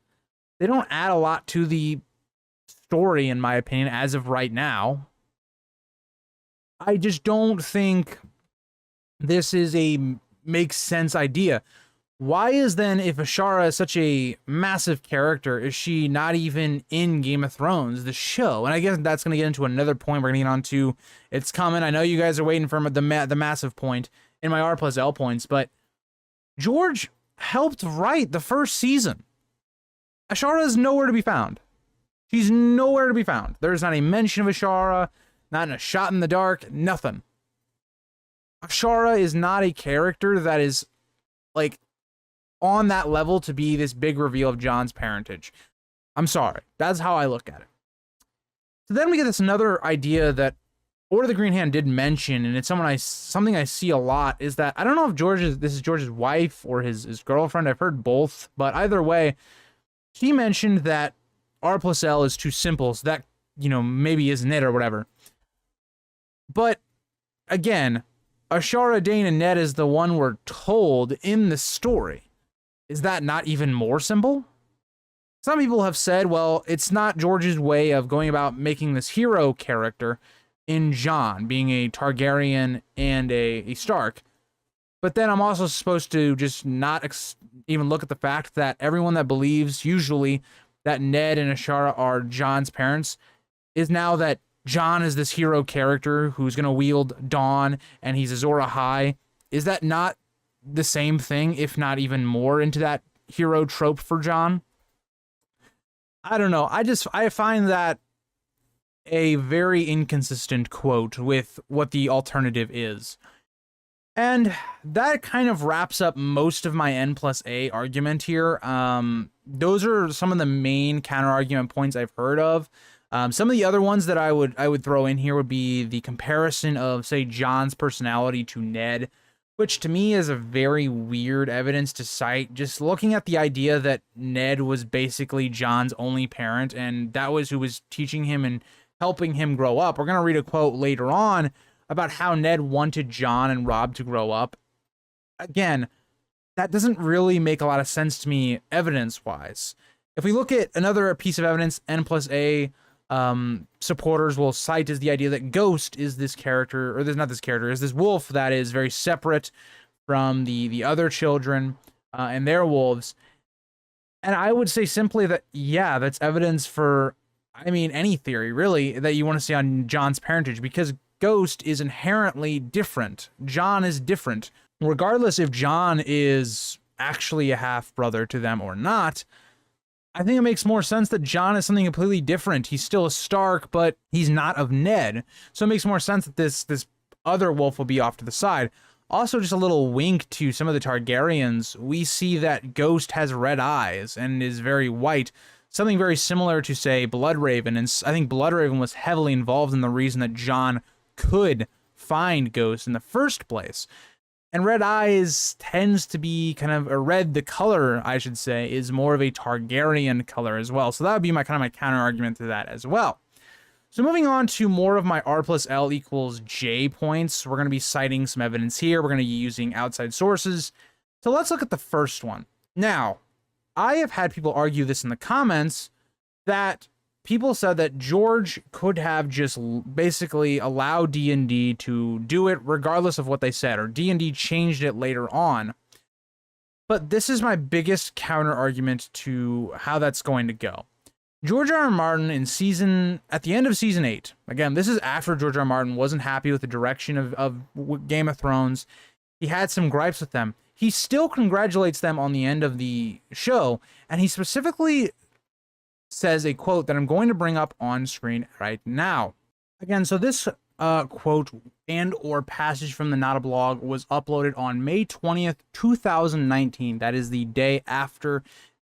They don't add a lot to the story, in my opinion, as of right now. I just don't think this is a makes sense idea. Why is then, if Ashara is such a massive character, is she not even in Game of Thrones, the show? And I guess that's going to get into another point we're going to get onto. It's coming. I know you guys are waiting for the massive point in my R plus L points, but George helped write the first season. Ashara is nowhere to be found. She's nowhere to be found. There's not a mention of Ashara, not in a shot in the dark, nothing. Ashara is not a character that is, like, on that level to be this big reveal of Jon's parentage. I'm sorry. That's how I look at it. So then we get this another idea that Order of the Green Hand did mention, and it's something I see a lot, is that I don't know if this is George's wife or his girlfriend. I've heard both, but either way, she mentioned that R plus L is too simple, so that, you know, maybe isn't it or whatever. But again, Ashara Dayne and Ned is the one we're told in the story. Is that not even more simple? Some people have said, well, it's not George's way of going about making this hero character in Jon, being a Targaryen and a Stark. But then I'm also supposed to just not even look at the fact that everyone that believes, usually, that Ned and Ashara are Jon's parents, is now that Jon is this hero character who's going to wield Dawn, and he's Azor Ahai. Is that not the same thing, if not even more, into that hero trope for Jon? I don't know. I find that a very inconsistent quote with what the alternative is. And that kind of wraps up most of my N plus A argument here. Those are some of the main counter-argument points I've heard of. Some of the other ones that I would throw in here would be the comparison of, say, Jon's personality to Ned, which to me is a very weird evidence to cite. Just looking at the idea that Ned was basically Jon's only parent, and that was who was teaching him and helping him grow up. We're going to read a quote later on about how Ned wanted Jon and Robb to grow up. Again, that doesn't really make a lot of sense to me evidence-wise. If we look at another piece of evidence, N plus A supporters will cite is the idea that Ghost is this character, or there's not this character, is this wolf that is very separate from the other children and their wolves. And I would say simply that, yeah, that's evidence for, I mean, any theory, really, that you want to see on Jon's parentage, because Ghost is inherently different. Jon is different. Regardless if Jon is actually a half-brother to them or not, I think it makes more sense that Jon is something completely different. He's still a Stark, but he's not of Ned. So it makes more sense that this other wolf will be off to the side. Also, just a little wink to some of the Targaryens, we see that Ghost has red eyes and is very white. Something very similar to, say, Bloodraven. And I think Bloodraven was heavily involved in the reason that Jon could find Ghost in the first place. And red eyes tends to be kind of, or red, the color, I should say, is more of a Targaryen color as well. So that would be my counter argument to that as well. So moving on to more of my R plus L equals J points, we're going to be citing some evidence here. We're going to be using outside sources. So let's look at the first one. Now, I have had people argue this in the comments that people said that George could have just basically allowed D&D to do it regardless of what they said, or D&D changed it later on. But this is my biggest counter argument to how that's going to go. George R. R. Martin at the end of season 8, again, this is after George R. R. Martin wasn't happy with the direction of Game of Thrones. He had some gripes with them. He still congratulates them on the end of the show, and he specifically says a quote that I'm going to bring up on screen right now. Again, so this quote and or passage from the Nada blog was uploaded on May 20th, 2019. That is the day after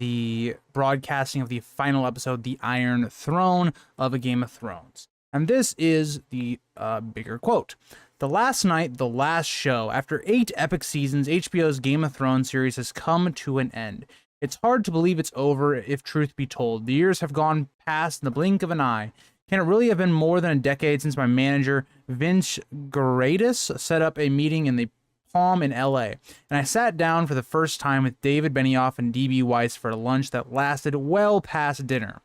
the broadcasting of the final episode, The Iron Throne of A Game of Thrones. And this is the bigger quote. The last night, the last show. After 8 epic seasons, HBO's Game of Thrones series has come to an end. It's hard to believe it's over, if truth be told. The years have gone past in the blink of an eye. Can it really have been more than a decade since my manager, Vince Geratis, set up a meeting in the Palm in LA, and I sat down for the first time with David Benioff and DB Weiss for a lunch that lasted well past dinner.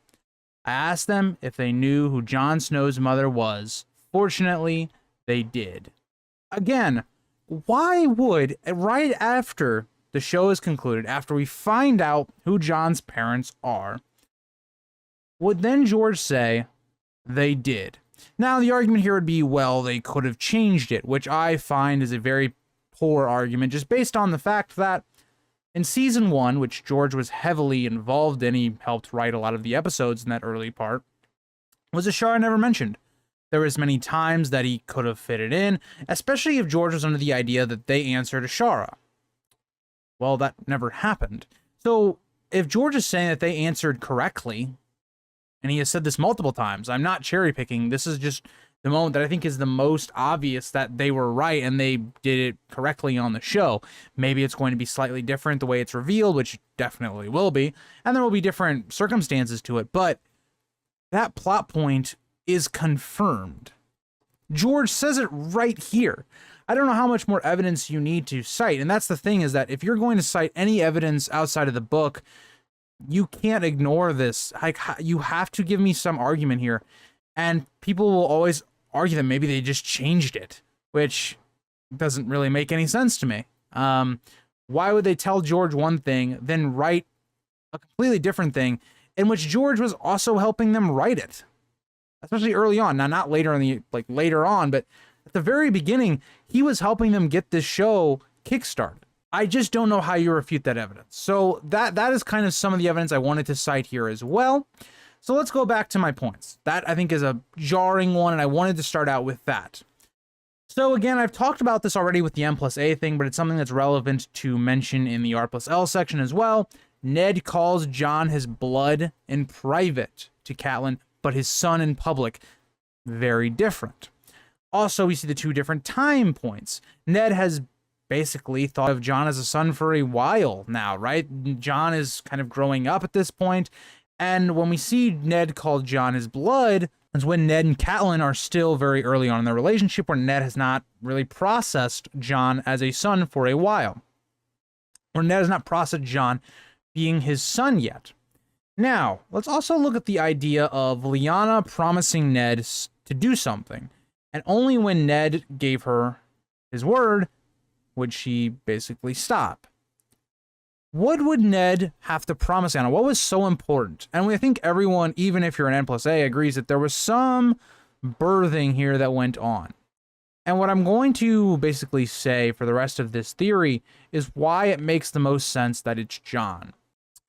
I asked them if they knew who Jon Snow's mother was. Fortunately, they did. Again, why would, right after the show is concluded, after we find out who Jon's parents are, would then George say, they did? Now, the argument here would be, well, they could have changed it, which I find is a very poor argument, just based on the fact that in season 1, which George was heavily involved in, he helped write a lot of the episodes in that early part, was Ashara never mentioned. There was many times that he could have fit it in, especially if George was under the idea that they answered Ashara. Well, that never happened. So if George is saying that they answered correctly, and he has said this multiple times, I'm not cherry picking, this is just the moment that I think is the most obvious that they were right and they did it correctly on the show. Maybe it's going to be slightly different the way it's revealed, which definitely will be, and there will be different circumstances to it, but that plot point is confirmed. George says it right here. I don't know how much more evidence you need to cite, and that's the thing, is that if you're going to cite any evidence outside of the book, you can't ignore this. Like, you have to give me some argument here. And people will always argue that maybe they just changed it, which doesn't really make any sense to me. Why would they tell George one thing, then write a completely different thing, in which George was also helping them write it? Especially early on. Now, not later later on, but at the very beginning, he was helping them get this show kickstarted. I just don't know how you refute that evidence. So that is kind of some of the evidence I wanted to cite here as well. So let's go back to my points. That, I think, is a jarring one, and I wanted to start out with that. So again, I've talked about this already with the M plus A thing, but it's something that's relevant to mention in the R plus L section as well. Ned calls Jon his blood in private to Catelyn, but his son in public. Very different. Also, we see the 2 different time points. Ned has basically thought of Jon as a son for a while now, right? Jon is kind of growing up at this point. And when we see Ned call Jon his blood, it's when Ned and Catelyn are still very early on in their relationship, where Ned has not really processed Jon as a son for a while. Or Ned has not processed Jon being his son yet. Now, let's also look at the idea of Lyanna promising Ned to do something. And only when Ned gave her his word would she basically stop? What would Ned have to promise Lyanna? What was so important? And I think everyone, even if you're an N+A, agrees that there was some birthing here that went on. And what I'm going to basically say for the rest of this theory is why it makes the most sense that it's Jon.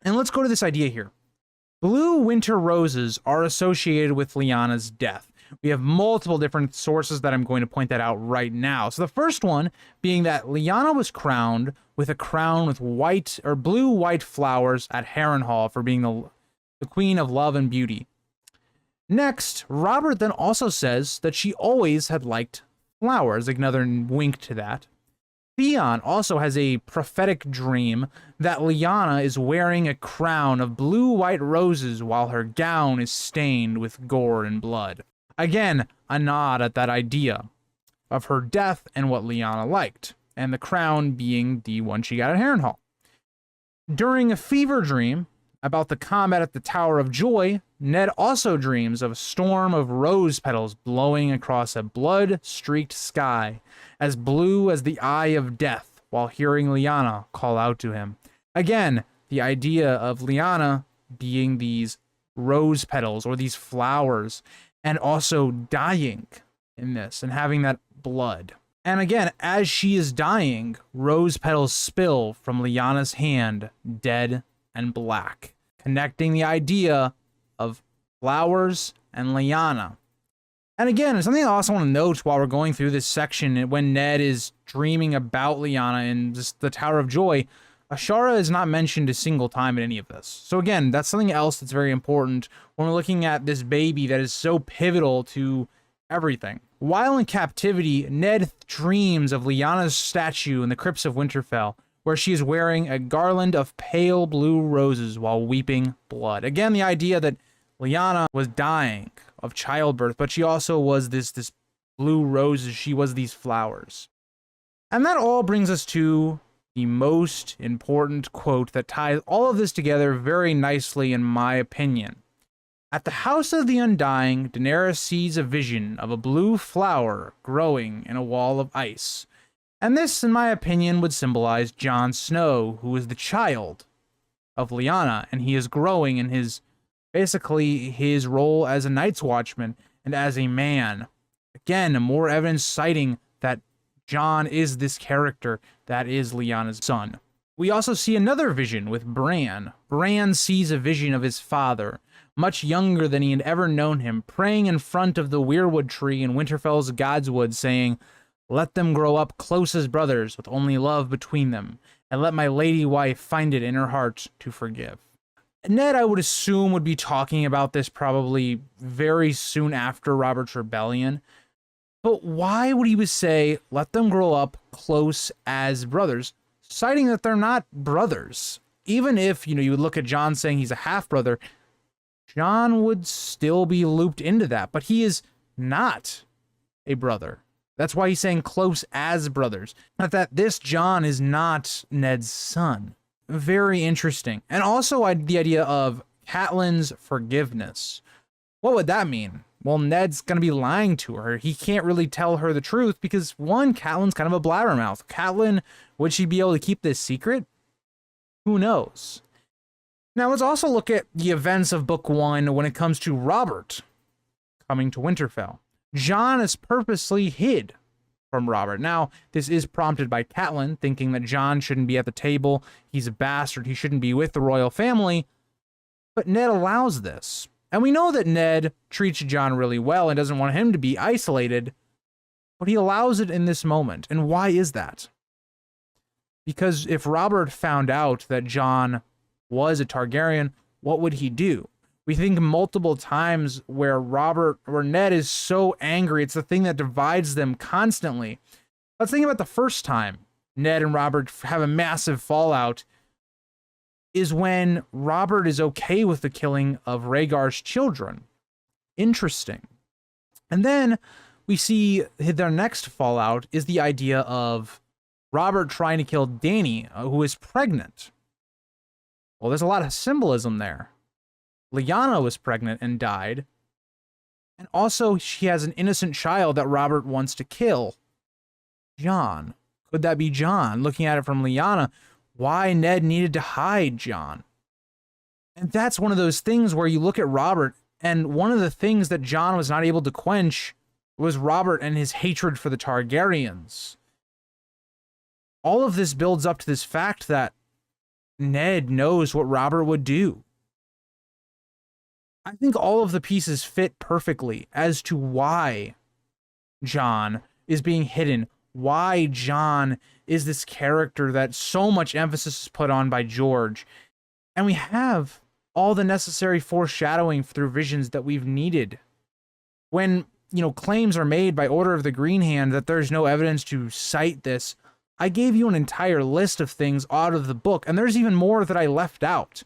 And let's go to this idea here. Blue winter roses are associated with Lyanna's death. We have multiple different sources that I'm going to point that out right now. So the first one being that Lyanna was crowned with a crown with white or blue-white flowers at Harrenhal for being the queen of love and beauty. Next, Robert then also says that she always had liked flowers, another wink to that. Theon also has a prophetic dream that Lyanna is wearing a crown of blue-white roses while her gown is stained with gore and blood. Again, a nod at that idea of her death and what Lyanna liked, and the crown being the one she got at Harrenhal. During a fever dream about the combat at the Tower of Joy, Ned also dreams of a storm of rose petals blowing across a blood-streaked sky, as blue as the eye of death, while hearing Lyanna call out to him. Again, the idea of Lyanna being these rose petals or these flowers, and also dying in this and having that blood. And again, as she is dying, rose petals spill from Lyanna's hand, dead and black, connecting the idea of flowers and Lyanna. And again, something I also want to note while we're going through this section, when Ned is dreaming about Lyanna in the Tower of Joy, Ashara is not mentioned a single time in any of this. So again, that's something else that's very important when we're looking at this baby that is so pivotal to everything. While in captivity, Ned dreams of Lyanna's statue in the crypts of Winterfell, where she is wearing a garland of pale blue roses while weeping blood. Again, the idea that Lyanna was dying of childbirth, but she also was this blue roses. She was these flowers. And that all brings us to the most important quote that ties all of this together very nicely, in my opinion. At the House of the Undying, Daenerys sees a vision of a blue flower growing in a wall of ice. And this, in my opinion, would symbolize Jon Snow, who is the child of Lyanna, and he is growing in basically his role as a Night's Watchman and as a man. Again, more evidence citing that Jon is this character that is Lyanna's son. We also see another vision with Bran. Bran sees a vision of his father, much younger than he had ever known him, praying in front of the weirwood tree in Winterfell's Godswood, saying, "Let them grow up close as brothers, with only love between them, and let my lady wife find it in her heart to forgive." Ned, I would assume, would be talking about this probably very soon after Robert's Rebellion. But why would he say, let them grow up close as brothers, citing that they're not brothers? Even if, you would look at Jon saying he's a half-brother, Jon would still be looped into that, but he is not a brother. That's why he's saying close as brothers. Not that this Jon is not Ned's son. Very interesting. And also the idea of Catelyn's forgiveness. What would that mean? Well, Ned's going to be lying to her. He can't really tell her the truth because, one, Catelyn's kind of a blabbermouth. Catelyn, would she be able to keep this secret? Who knows? Now, let's also look at the events of Book 1 when it comes to Robert coming to Winterfell. Jon is purposely hid from Robert. Now, this is prompted by Catelyn, thinking that Jon shouldn't be at the table. He's a bastard. He shouldn't be with the royal family. But Ned allows this. And we know that Ned treats Jon really well and doesn't want him to be isolated, but he allows it in this moment. And why is that? Because if Robert found out that Jon was a Targaryen, what would he do? We think multiple times where Ned is so angry, it's the thing that divides them constantly. Let's think about the first time Ned and Robert have a massive fallout, is when Robert is okay with the killing of Rhaegar's children. Interesting. And then we see their next fallout is the idea of Robert trying to kill Dany, who is pregnant. Well, there's a lot of symbolism there. Lyanna was pregnant and died. And also, she has an innocent child that Robert wants to kill. Jon. Could that be Jon? Looking at it from Lyanna, why Ned needed to hide Jon. And that's one of those things where you look at Robert, and one of the things that Jon was not able to quench was Robert and his hatred for the Targaryens. All of this builds up to this fact that Ned knows what Robert would do. I think all of the pieces fit perfectly as to why Jon is being hidden, why Jon is this character that so much emphasis is put on by George. And we have all the necessary foreshadowing through visions that we've needed. When, claims are made by order of the Green Hand that there's no evidence to cite this, I gave you an entire list of things out of the book, and there's even more that I left out.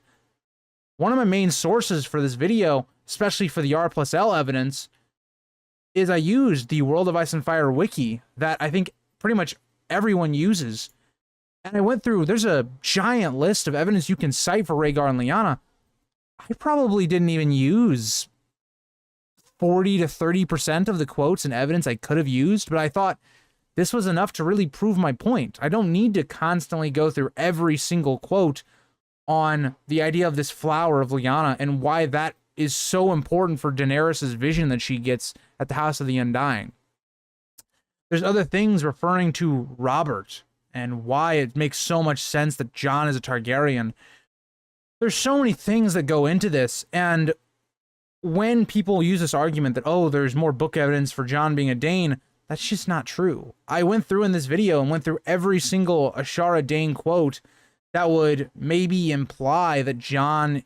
One of my main sources for this video, especially for the R+L evidence, is I used the World of Ice and Fire wiki that I think pretty much everyone uses. And I went through, there's a giant list of evidence you can cite for Rhaegar and Lyanna. I probably didn't even use 40 to 30% of the quotes and evidence I could have used, but I thought this was enough to really prove my point. I don't need to constantly go through every single quote on the idea of this flower of Lyanna and why that is so important for Daenerys' vision that she gets at the House of the Undying. There's other things referring to Robert and why it makes so much sense that Jon is a Targaryen. There's so many things that go into this, and when people use this argument that, oh, there's more book evidence for Jon being a Dayne, that's just not true. I went through in this video and went through every single Ashara Dayne quote that would maybe imply that Jon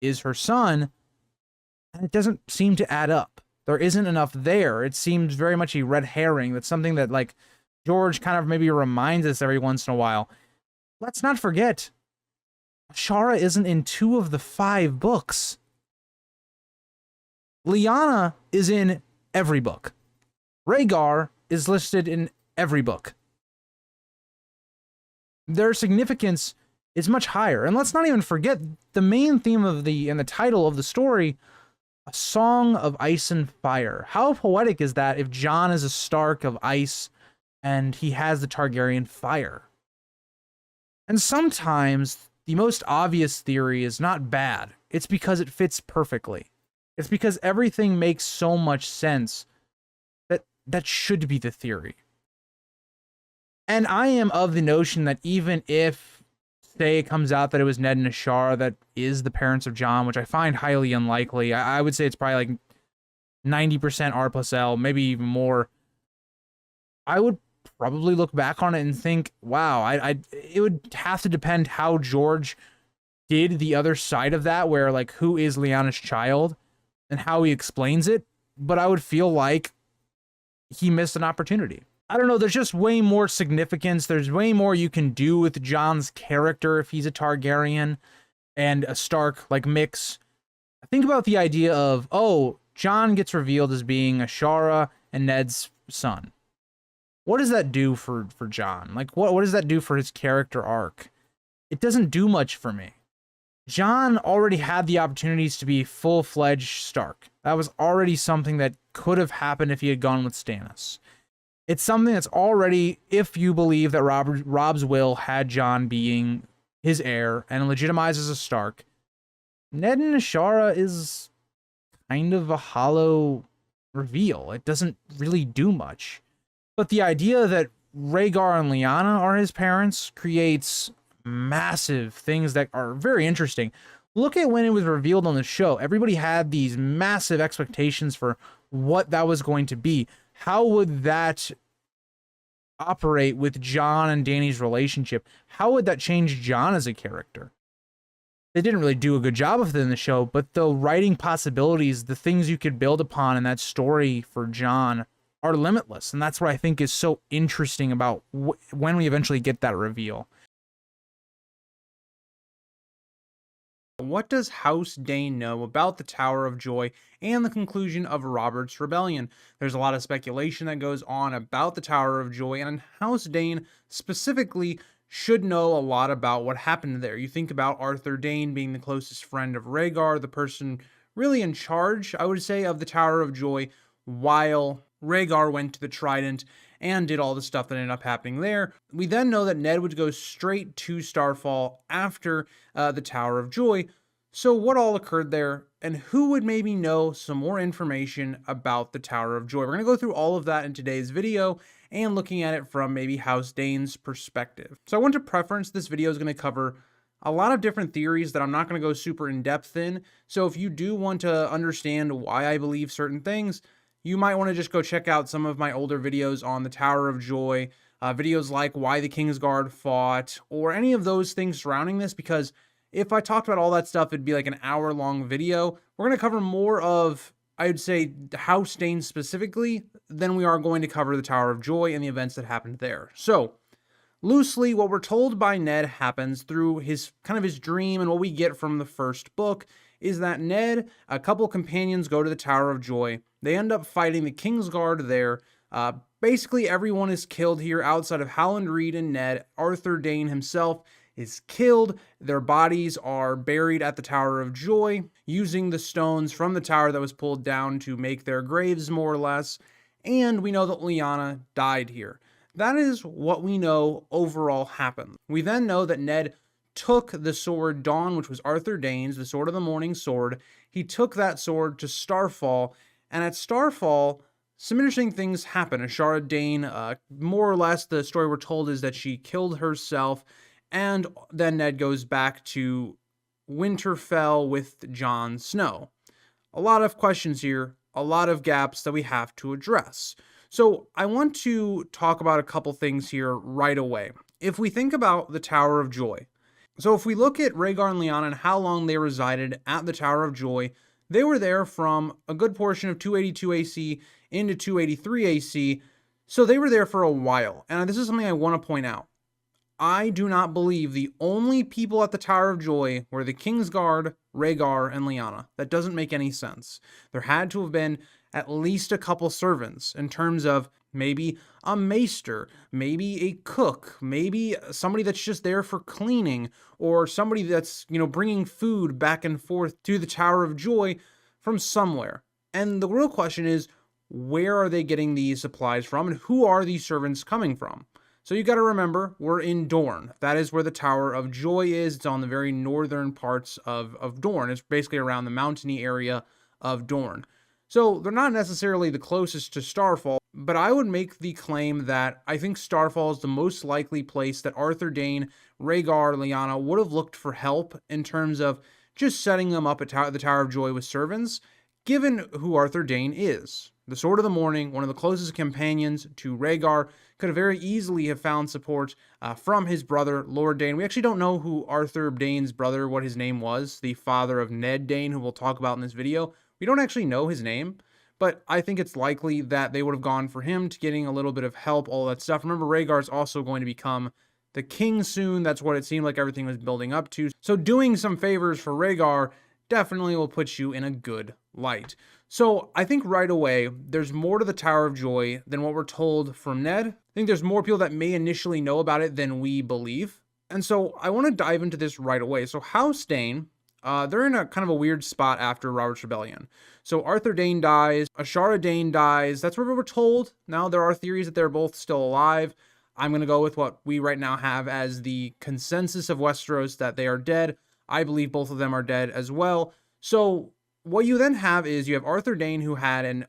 is her son, and it doesn't seem to add up. There isn't enough there. It seems very much a red herring. That's something that, like, George kind of maybe reminds us every once in a while. Let's not forget, Ashara isn't in 2 of the 5 books. Lyanna is in every book. Rhaegar is listed in every book. Their significance is much higher. And let's not even forget the main theme of the title of the story, A Song of Ice and Fire. How poetic is that if Jon is a Stark of ice and he has the Targaryen fire? And sometimes the most obvious theory is not bad. It's because it fits perfectly. It's because everything makes so much sense that should be the theory. And I am of the notion that even if, say, it comes out that it was Ned and Ashara that is the parents of Jon, which I find highly unlikely, I would say it's probably like 90% R+L, maybe even more, I would probably look back on it and think, wow, it would have to depend how George did the other side of that, where, like, who is Lyanna's child and how he explains it, but I would feel like he missed an opportunity. I don't know, there's just way more significance. There's way more you can do with Jon's character if he's a Targaryen and a Stark, like, mix. Think about the idea of, oh, Jon gets revealed as being Ashara and Ned's son. What does that do for Jon? Like, what does that do for his character arc? It doesn't do much for me. Jon already had the opportunities to be full-fledged Stark. That was already something that could have happened if he had gone with Stannis. It's something that's already, if you believe that Rob's will had Jon being his heir and legitimizes a Stark, Ned and Ashara is kind of a hollow reveal. It doesn't really do much. But the idea that Rhaegar and Lyanna are his parents creates massive things that are very interesting. Look at when it was revealed on the show. Everybody had these massive expectations for what that was going to be. How would that operate with Jon and Dany's relationship? How would that change Jon as a character? They didn't really do a good job of it in the show, but the writing possibilities, the things you could build upon in that story for Jon are limitless. And that's what I think is so interesting about when we eventually get that reveal. What does House Dayne know about the Tower of Joy and the conclusion of Robert's rebellion? There's a lot of speculation that goes on about the Tower of Joy, and House Dayne specifically should know a lot about what happened there. You think about Arthur Dayne being the closest friend of Rhaegar, the person really in charge, I would say, of the Tower of Joy, while Rhaegar went to the Trident and did all the stuff that ended up happening there. We then know that Ned would go straight to Starfall after the Tower of Joy. So what all occurred there, and who would maybe know some more information about the Tower of Joy? We're going to go through all of that in today's video, and looking at it from maybe House Dayne's perspective. So I want to preference this video is going to cover a lot of different theories that I'm not going to go super in depth in. So if you do want to understand why I believe certain things, you might want to just go check out some of my older videos on the Tower of Joy, videos like why the Kingsguard fought, or any of those things surrounding this, because if I talked about all that stuff, it'd be like an hour-long video. We're going to cover more of, I would say, House Dayne specifically, than we are going to cover the Tower of Joy and the events that happened there. So, loosely, what we're told by Ned happens through his dream, and what we get from the first book is that Ned, a couple companions go to the Tower of Joy. They end up fighting the Kingsguard there. Basically, everyone is killed here outside of Howland Reed and Ned. Arthur Dayne himself is killed. Their bodies are buried at the Tower of Joy, using the stones from the tower that was pulled down to make their graves, more or less. And we know that Lyanna died here. That is what we know overall happened. We then know that Ned took the sword Dawn, which was Arthur Dayne's, the Sword of the Morning Sword. He took that sword to Starfall, and at Starfall, some interesting things happen. Ashara Dayne, more or less, the story we're told is that she killed herself, and then Ned goes back to Winterfell with Jon Snow. A lot of questions here, a lot of gaps that we have to address. So I want to talk about a couple things here right away. If we think about the Tower of Joy, so if we look at Rhaegar and Lyanna and how long they resided at the Tower of Joy, they were there from a good portion of 282 AC into 283 AC, so they were there for a while. And this is something I want to point out. I do not believe the only people at the Tower of Joy were the Kingsguard, Rhaegar, and Lyanna. That doesn't make any sense. There had to have been at least a couple servants, in terms of maybe a maester, maybe a cook, maybe somebody that's just there for cleaning, or somebody that's, bringing food back and forth to the Tower of Joy from somewhere. And the real question is, where are they getting these supplies from, and who are these servants coming from? So you got to remember, we're in Dorne. That is where the Tower of Joy is. It's on the very northern parts of Dorne. It's basically around the mountainy area of Dorne. So they're not necessarily the closest to Starfall, but I would make the claim that I think Starfall is the most likely place that Arthur Dayne, Rhaegar, Lyanna would have looked for help in terms of just setting them up at the Tower of Joy with servants, given who Arthur Dayne is. The Sword of the Morning, one of the closest companions to Rhaegar, could have very easily have found support from his brother, Lord Dayne. We actually don't know who Arthur Dayne's brother, what his name was, the father of Ned Dayne, who we'll talk about in this video. We don't actually know his name, but I think it's likely that they would have gone for him to getting a little bit of help, all that stuff. Remember, Rhaegar's also going to become the king soon. That's what it seemed like everything was building up to. So doing some favors for Rhaegar definitely will put you in a good light. So I think right away, there's more to the Tower of Joy than what we're told from Ned. I think there's more people that may initially know about it than we believe. And so I want to dive into this right away. So House Dayne, they're in a kind of a weird spot after Robert's Rebellion. So Arthur Dayne dies, Ashara Dayne dies. That's what we were told. Now there are theories that they're both still alive. I'm going to go with what we right now have as the consensus of Westeros, that they are dead. I believe both of them are dead as well. So what you then have is you have Arthur Dayne, who had an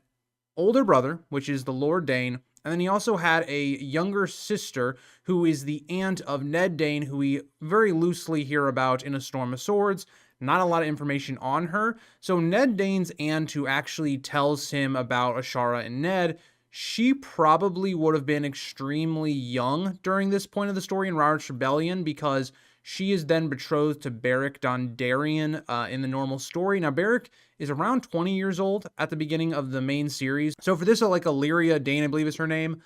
older brother, which is the Lord Dayne, and then he also had a younger sister, who is the aunt of Ned Dayne, who we very loosely hear about in A Storm of Swords. Not a lot of information on her. So Ned Dayne's aunt, who actually tells him about Ashara and Ned, she probably would have been extremely young during this point of the story in Robert's Rebellion, because she is then betrothed to Beric Dondarrion in the normal story. Now, Beric is around 20 years old at the beginning of the main series. So for this, like Illyria Dayne, I believe is her name,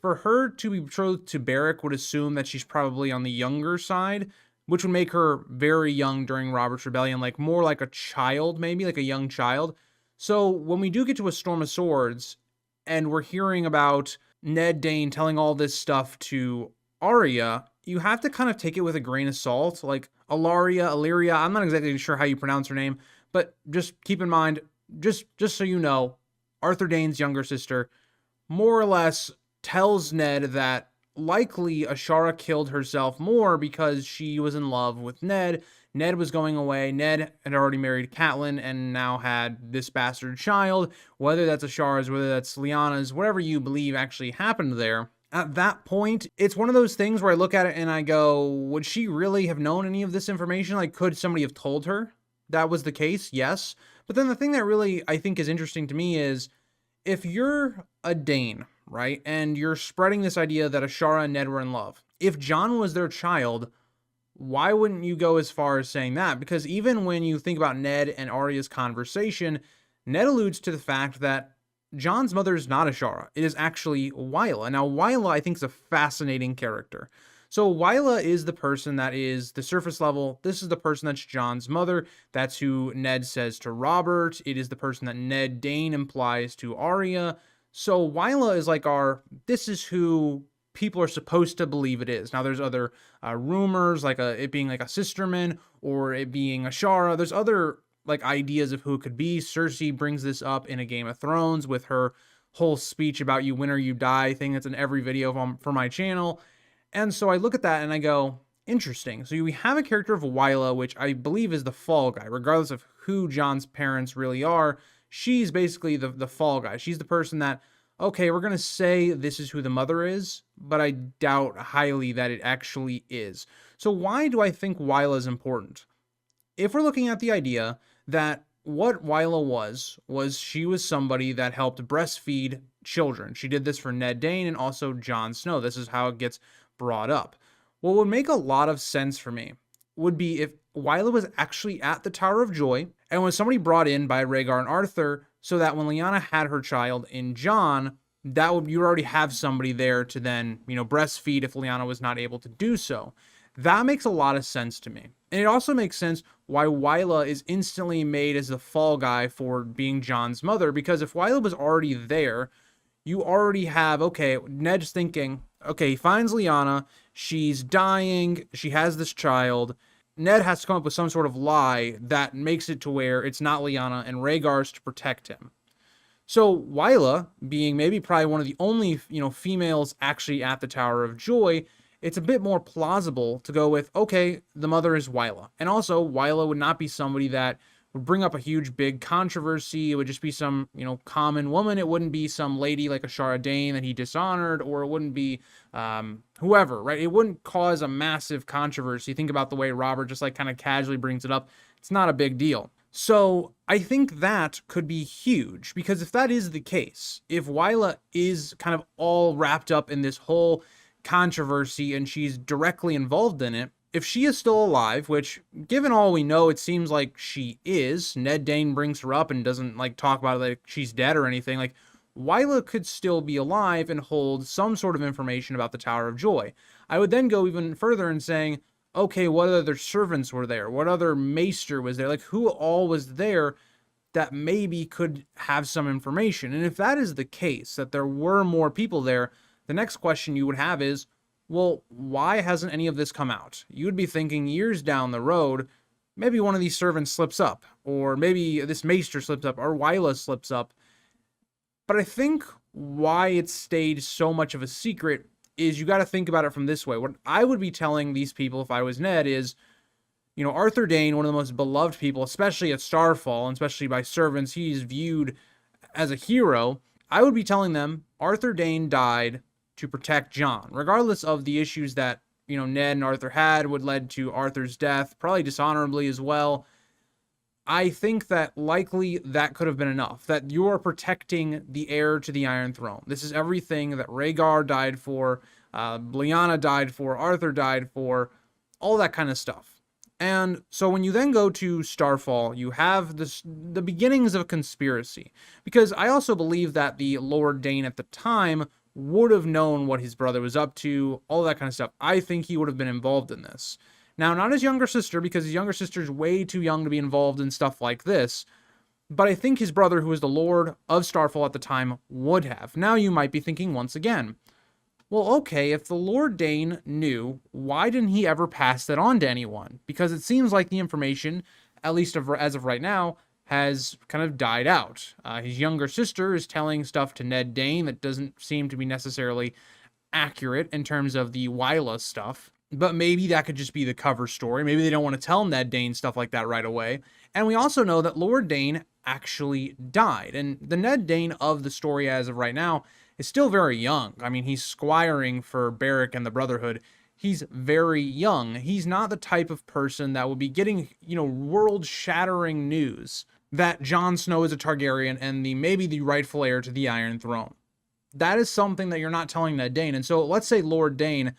for her to be betrothed to Beric would assume that she's probably on the younger side, which would make her very young during Robert's Rebellion, like more like a child, maybe like a young child. So when we do get to A Storm of Swords, and we're hearing about Ned Dayne telling all this stuff to Arya, you have to kind of take it with a grain of salt. Like Illyria, I'm not exactly sure how you pronounce her name, but just keep in mind, just so you know, Arthur Dayne's younger sister more or less tells Ned that likely Ashara killed herself more because she was in love with Ned. Ned was going away. Ned had already married Catelyn and now had this bastard child. Whether that's Ashara's, whether that's Lyanna's, whatever you believe actually happened there. At that point, it's one of those things where I look at it and I go, would she really have known any of this information? Like, could somebody have told her that was the case? Yes. But then the thing that really I think is interesting to me is if you're a Dayne, right, and you're spreading this idea that Ashara and Ned were in love, if Jon was their child, why wouldn't you go as far as saying that? Because even when you think about Ned and Arya's conversation, Ned alludes to the fact that Jon's mother is not Ashara. It is actually Wylla. Now, Wylla, I think, is a fascinating character. So Wylla is the person that is the surface level. This is the person that's Jon's mother. That's who Ned says to Robert. It is the person that Ned Dayne implies to Arya. So Wylla is like this is who people are supposed to believe it is. Now, there's other rumors, like it being like a sisterman or it being Ashara. There's other like ideas of who it could be. Cersei brings this up in a Game of Thrones with her whole speech about you win or you die thing that's in every video for my channel. And so I look at that and I go, interesting. So we have a character of Wylla, which I believe is the fall guy, regardless of who Jon's parents really are. She's basically the fall guy. She's the person that, okay, we're going to say this is who the mother is, but I doubt highly that it actually is. So why do I think Wylla is important? If we're looking at the idea that what Wylla was she was somebody that helped breastfeed children. She did this for Ned Dayne and also Jon Snow. This is how it gets brought up. What would make a lot of sense for me would be if Wylla was actually at the Tower of Joy and was somebody brought in by Rhaegar and Arthur so that when Lyanna had her child in Jon, you already have somebody there to then, breastfeed if Lyanna was not able to do so. That makes a lot of sense to me. And it also makes sense why Wylla is instantly made as the fall guy for being Jon's mother, because if Wylla was already there, you already have, okay, Ned's thinking, okay, he finds Lyanna, she's dying, she has this child. Ned has to come up with some sort of lie that makes it to where it's not Lyanna and Rhaegar's to protect him. So Wylla, being maybe probably one of the only, females actually at the Tower of Joy, it's a bit more plausible to go with, okay, the mother is Wylla. And also, Wylla would not be somebody that would bring up a huge, big controversy. It would just be some, common woman. It wouldn't be some lady like Ashara Dayne that he dishonored, or it wouldn't be whoever, right? It wouldn't cause a massive controversy. Think about the way Robert just like kind of casually brings it up. It's not a big deal. So I think that could be huge, because if that is the case, if Wylla is kind of all wrapped up in this whole controversy and she's directly involved in it, if she is still alive, which given all we know, it seems like she is, Ned Dayne brings her up and doesn't like talk about it like she's dead or anything, like Wylla could still be alive and hold some sort of information about the Tower of Joy. I would then go even further in saying, okay, what other servants were there? What other maester was there? Like, who all was there that maybe could have some information? And if that is the case, that there were more people there, the next question you would have is, well, why hasn't any of this come out? You would be thinking years down the road, maybe one of these servants slips up, or maybe this maester slips up, or Wylla slips up. But I think why it stayed so much of a secret is you got to think about it from this way. What I would be telling these people if I was Ned is, Arthur Dayne, one of the most beloved people, especially at Starfall, and especially by servants, he's viewed as a hero. I would be telling them Arthur Dayne died to protect Jon, regardless of the issues that, Ned and Arthur had, would led to Arthur's death, probably dishonorably as well. I think that likely that could have been enough, that you are protecting the heir to the Iron Throne. This is everything that Rhaegar died for, Lyanna died for, Arthur died for, all that kind of stuff. And so when you then go to Starfall, you have the beginnings of a conspiracy. Because I also believe that the Lord Dayne at the time would have known what his brother was up to, all that kind of stuff. I think he would have been involved in this. Now, not his younger sister, because his younger sister's way too young to be involved in stuff like this. But I think his brother, who was the Lord of Starfall at the time, would have. Now you might be thinking once again, well, okay, if the Lord Dayne knew, why didn't he ever pass that on to anyone? Because it seems like the information, at least as of right now, has kind of died out. His younger sister is telling stuff to Ned Dayne that doesn't seem to be necessarily accurate in terms of the Wyla stuff. But maybe that could just be the cover story. Maybe they don't want to tell Ned Dayne stuff like that right away. And we also know that Lord Dayne actually died. And the Ned Dayne of the story as of right now is still very young. I mean, he's squiring for Beric and the Brotherhood. He's very young. He's not the type of person that would be getting, world-shattering news that Jon Snow is a Targaryen and maybe the rightful heir to the Iron Throne. That is something that you're not telling Ned Dayne. And so let's say Lord Dayne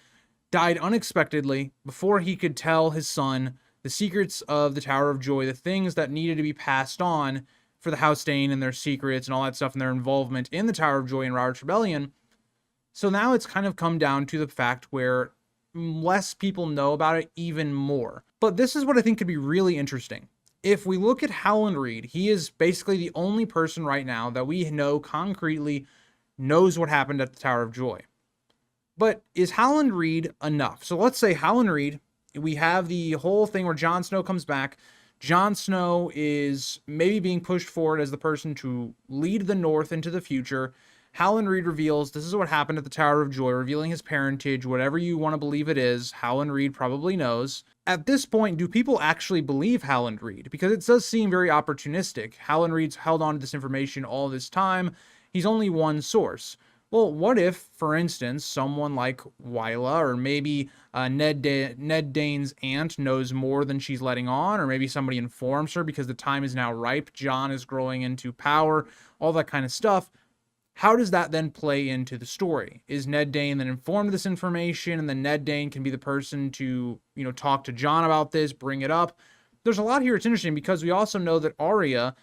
died unexpectedly before he could tell his son the secrets of the Tower of Joy, the things that needed to be passed on for the House Dayne and their secrets and all that stuff and their involvement in the Tower of Joy and Robert's Rebellion. So now it's kind of come down to the fact where less people know about it even more. But this is what I think could be really interesting. If we look at Howland Reed, he is basically the only person right now that we know concretely knows what happened at the Tower of Joy. But is Howland Reed enough? So let's say Howland Reed, we have the whole thing where Jon Snow comes back. Jon Snow is maybe being pushed forward as the person to lead the North into the future. Howland Reed reveals this is what happened at the Tower of Joy, revealing his parentage, whatever you want to believe it is. Howland Reed probably knows. At this point, do people actually believe Howland Reed? Because it does seem very opportunistic. Howland Reed's held on to this information all this time. He's only one source. Well, what if, for instance, someone like Wyla or maybe Ned Dayne's aunt knows more than she's letting on, or maybe somebody informs her because the time is now ripe, Jon is growing into power, all that kind of stuff. How does that then play into the story? Is Ned Dayne then informed of this information, and then Ned Dayne can be the person to, talk to Jon about this, bring it up? There's a lot here. It's interesting because we also know that Arya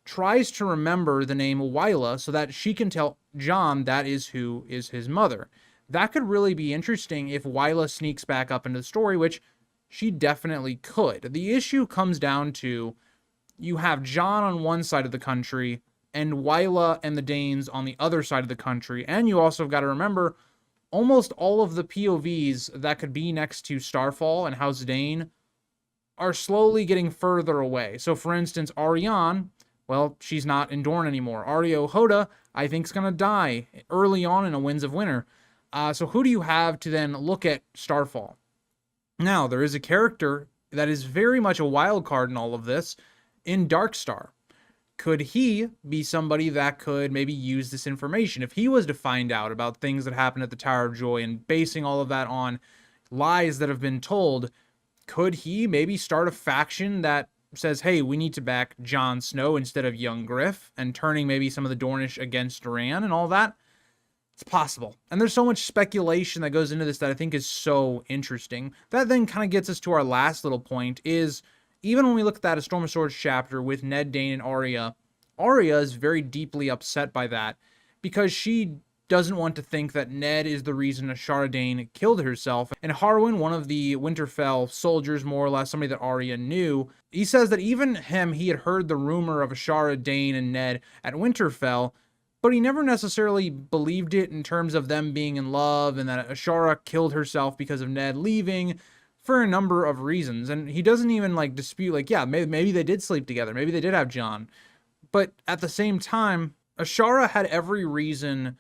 tries to remember the name Wyla so that she can tell Jon that is who is his mother. That could really be interesting if Wyla sneaks back up into the story, which she definitely could. The issue comes down to you have Jon on one side of the country and Wyla and the Daynes on the other side of the country. And you also have got to remember almost all of the POVs that could be next to Starfall and House Dayne are slowly getting further away. So for instance, Arianne, well, she's not in Dorne anymore. Areo Hoda, I think, is going to die early on in A Winds of Winter. So who do you have to then look at Starfall? Now, there is a character that is very much a wild card in all of this in Darkstar. Could he be somebody that could maybe use this information? If he was to find out about things that happened at the Tower of Joy and basing all of that on lies that have been told, could he maybe start a faction that says, hey, we need to back Jon Snow instead of young Griff, and turning maybe some of the Dornish against Doran and all that? It's possible. And there's so much speculation that goes into this that I think is so interesting. That then kind of gets us to our last little point is, even when we look at that A Storm of Swords chapter with Ned Dayne and Arya is very deeply upset by that because she doesn't want to think that Ned is the reason Ashara Dayne killed herself. And Harwin, one of the Winterfell soldiers, more or less, somebody that Arya knew, he says that even he had heard the rumor of Ashara Dayne and Ned at Winterfell, but he never necessarily believed it in terms of them being in love and that Ashara killed herself because of Ned leaving for a number of reasons. And he doesn't even dispute, yeah, maybe they did sleep together. Maybe they did have Jon. But at the same time, Ashara had every reason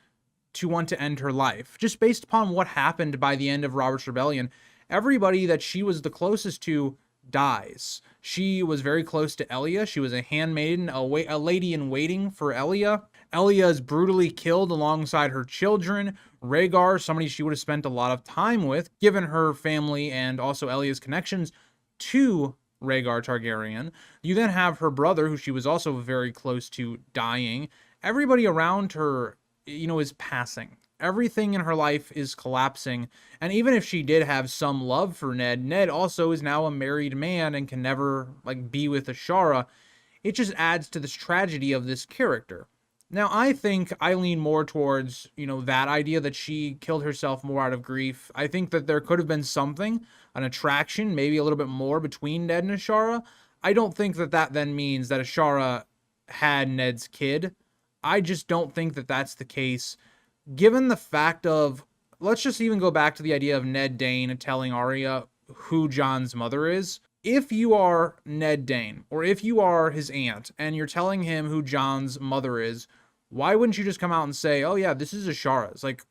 to want to end her life, just based upon what happened by the end of Robert's Rebellion. Everybody that she was the closest to dies. She was very close to Elia. She was a handmaiden, a lady in waiting for Elia. Elia is brutally killed alongside her children. Rhaegar, somebody she would have spent a lot of time with, given her family and also Elia's connections to Rhaegar Targaryen. You then have her brother, who she was also very close to, dying. Everybody around her is passing. Everything in her life is collapsing. And even if she did have some love for Ned also is now a married man and can never be with Ashara. It just adds to this tragedy of this character. Now, I think I lean more towards, that idea that she killed herself more out of grief. I think that there could have been something, an attraction, maybe a little bit more between Ned and Ashara. I don't think that then means that Ashara had Ned's kid. I just don't think that that's the case, given the fact of, let's just even go back to the idea of Ned Dayne telling Arya who Jon's mother is. if you are Ned Dayne, or if you are his aunt, and you're telling him who Jon's mother is, why wouldn't you just come out and say, oh yeah, this is Ashara? It's like,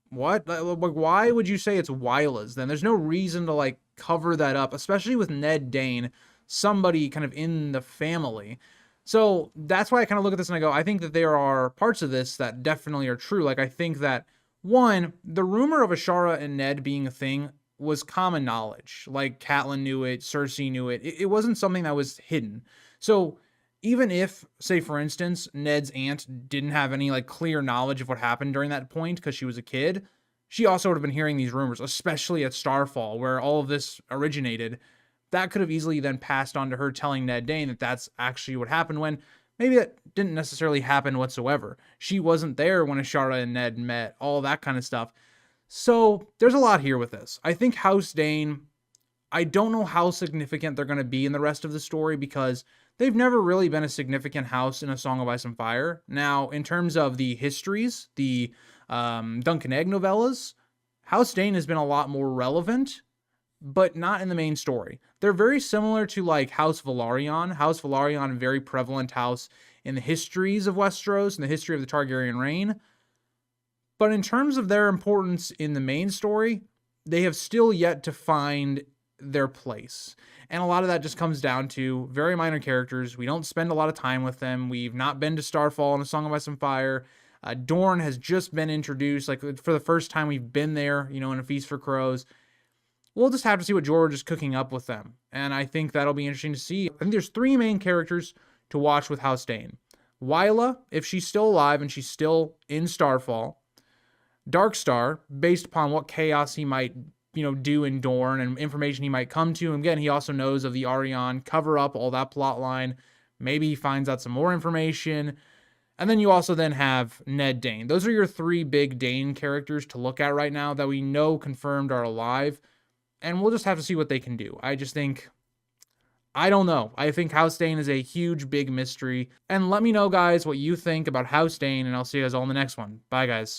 what? Like, why would you say it's Wyla's then? There's no reason to like cover that up, especially with Ned Dayne, somebody kind of in the family. So that's why I kind of look at this and I go, I think that there are parts of this that definitely are true. Like, I think that, one, the rumor of Ashara and Ned being a thing was common knowledge. Like, Catelyn knew it, Cersei knew it. It wasn't something that was hidden. So even if, say, for instance, Ned's aunt didn't have any like clear knowledge of what happened during that point because she was a kid, she also would have been hearing these rumors, especially at Starfall, where all of this originated. That could have easily then passed on to her telling Ned Dayne that that's actually what happened, when maybe that didn't necessarily happen whatsoever. She wasn't there when Ashara and Ned met, all that kind of stuff. So there's a lot here with this. I think House Dayne, I don't know how significant they're going to be in the rest of the story, because they've never really been a significant house in A Song of Ice and Fire. Now, in terms of the histories, the Duncan Egg novellas, House Dayne has been a lot more relevant, but not in the main story. They're very similar to like House Velaryon. House Velaryon, a very prevalent house in the histories of Westeros and the history of the Targaryen reign. But in terms of their importance in the main story, they have still yet to find their place. And a lot of that just comes down to very minor characters. We don't spend a lot of time with them. We've not been to Starfall and A Song of Ice and Fire. Dorne has just been introduced. Like, for the first time we've been there, in A Feast for Crows. We'll just have to see what George is cooking up with them. And I think that'll be interesting to see. I think there's three main characters to watch with House Dayne. Wyla, if she's still alive and she's still in Starfall. Darkstar, based upon what chaos he might, do in Dorne and information he might come to. And again, he also knows of the Arianne cover-up, all that plot line. Maybe he finds out some more information. And then you also then have Ned Dayne. Those are your three big Dayne characters to look at right now that we know confirmed are alive. And we'll just have to see what they can do. I don't know. I think House Dayne is a huge, big mystery. And let me know, guys, what you think about House Dayne, and I'll see you guys all in the next one. Bye, guys.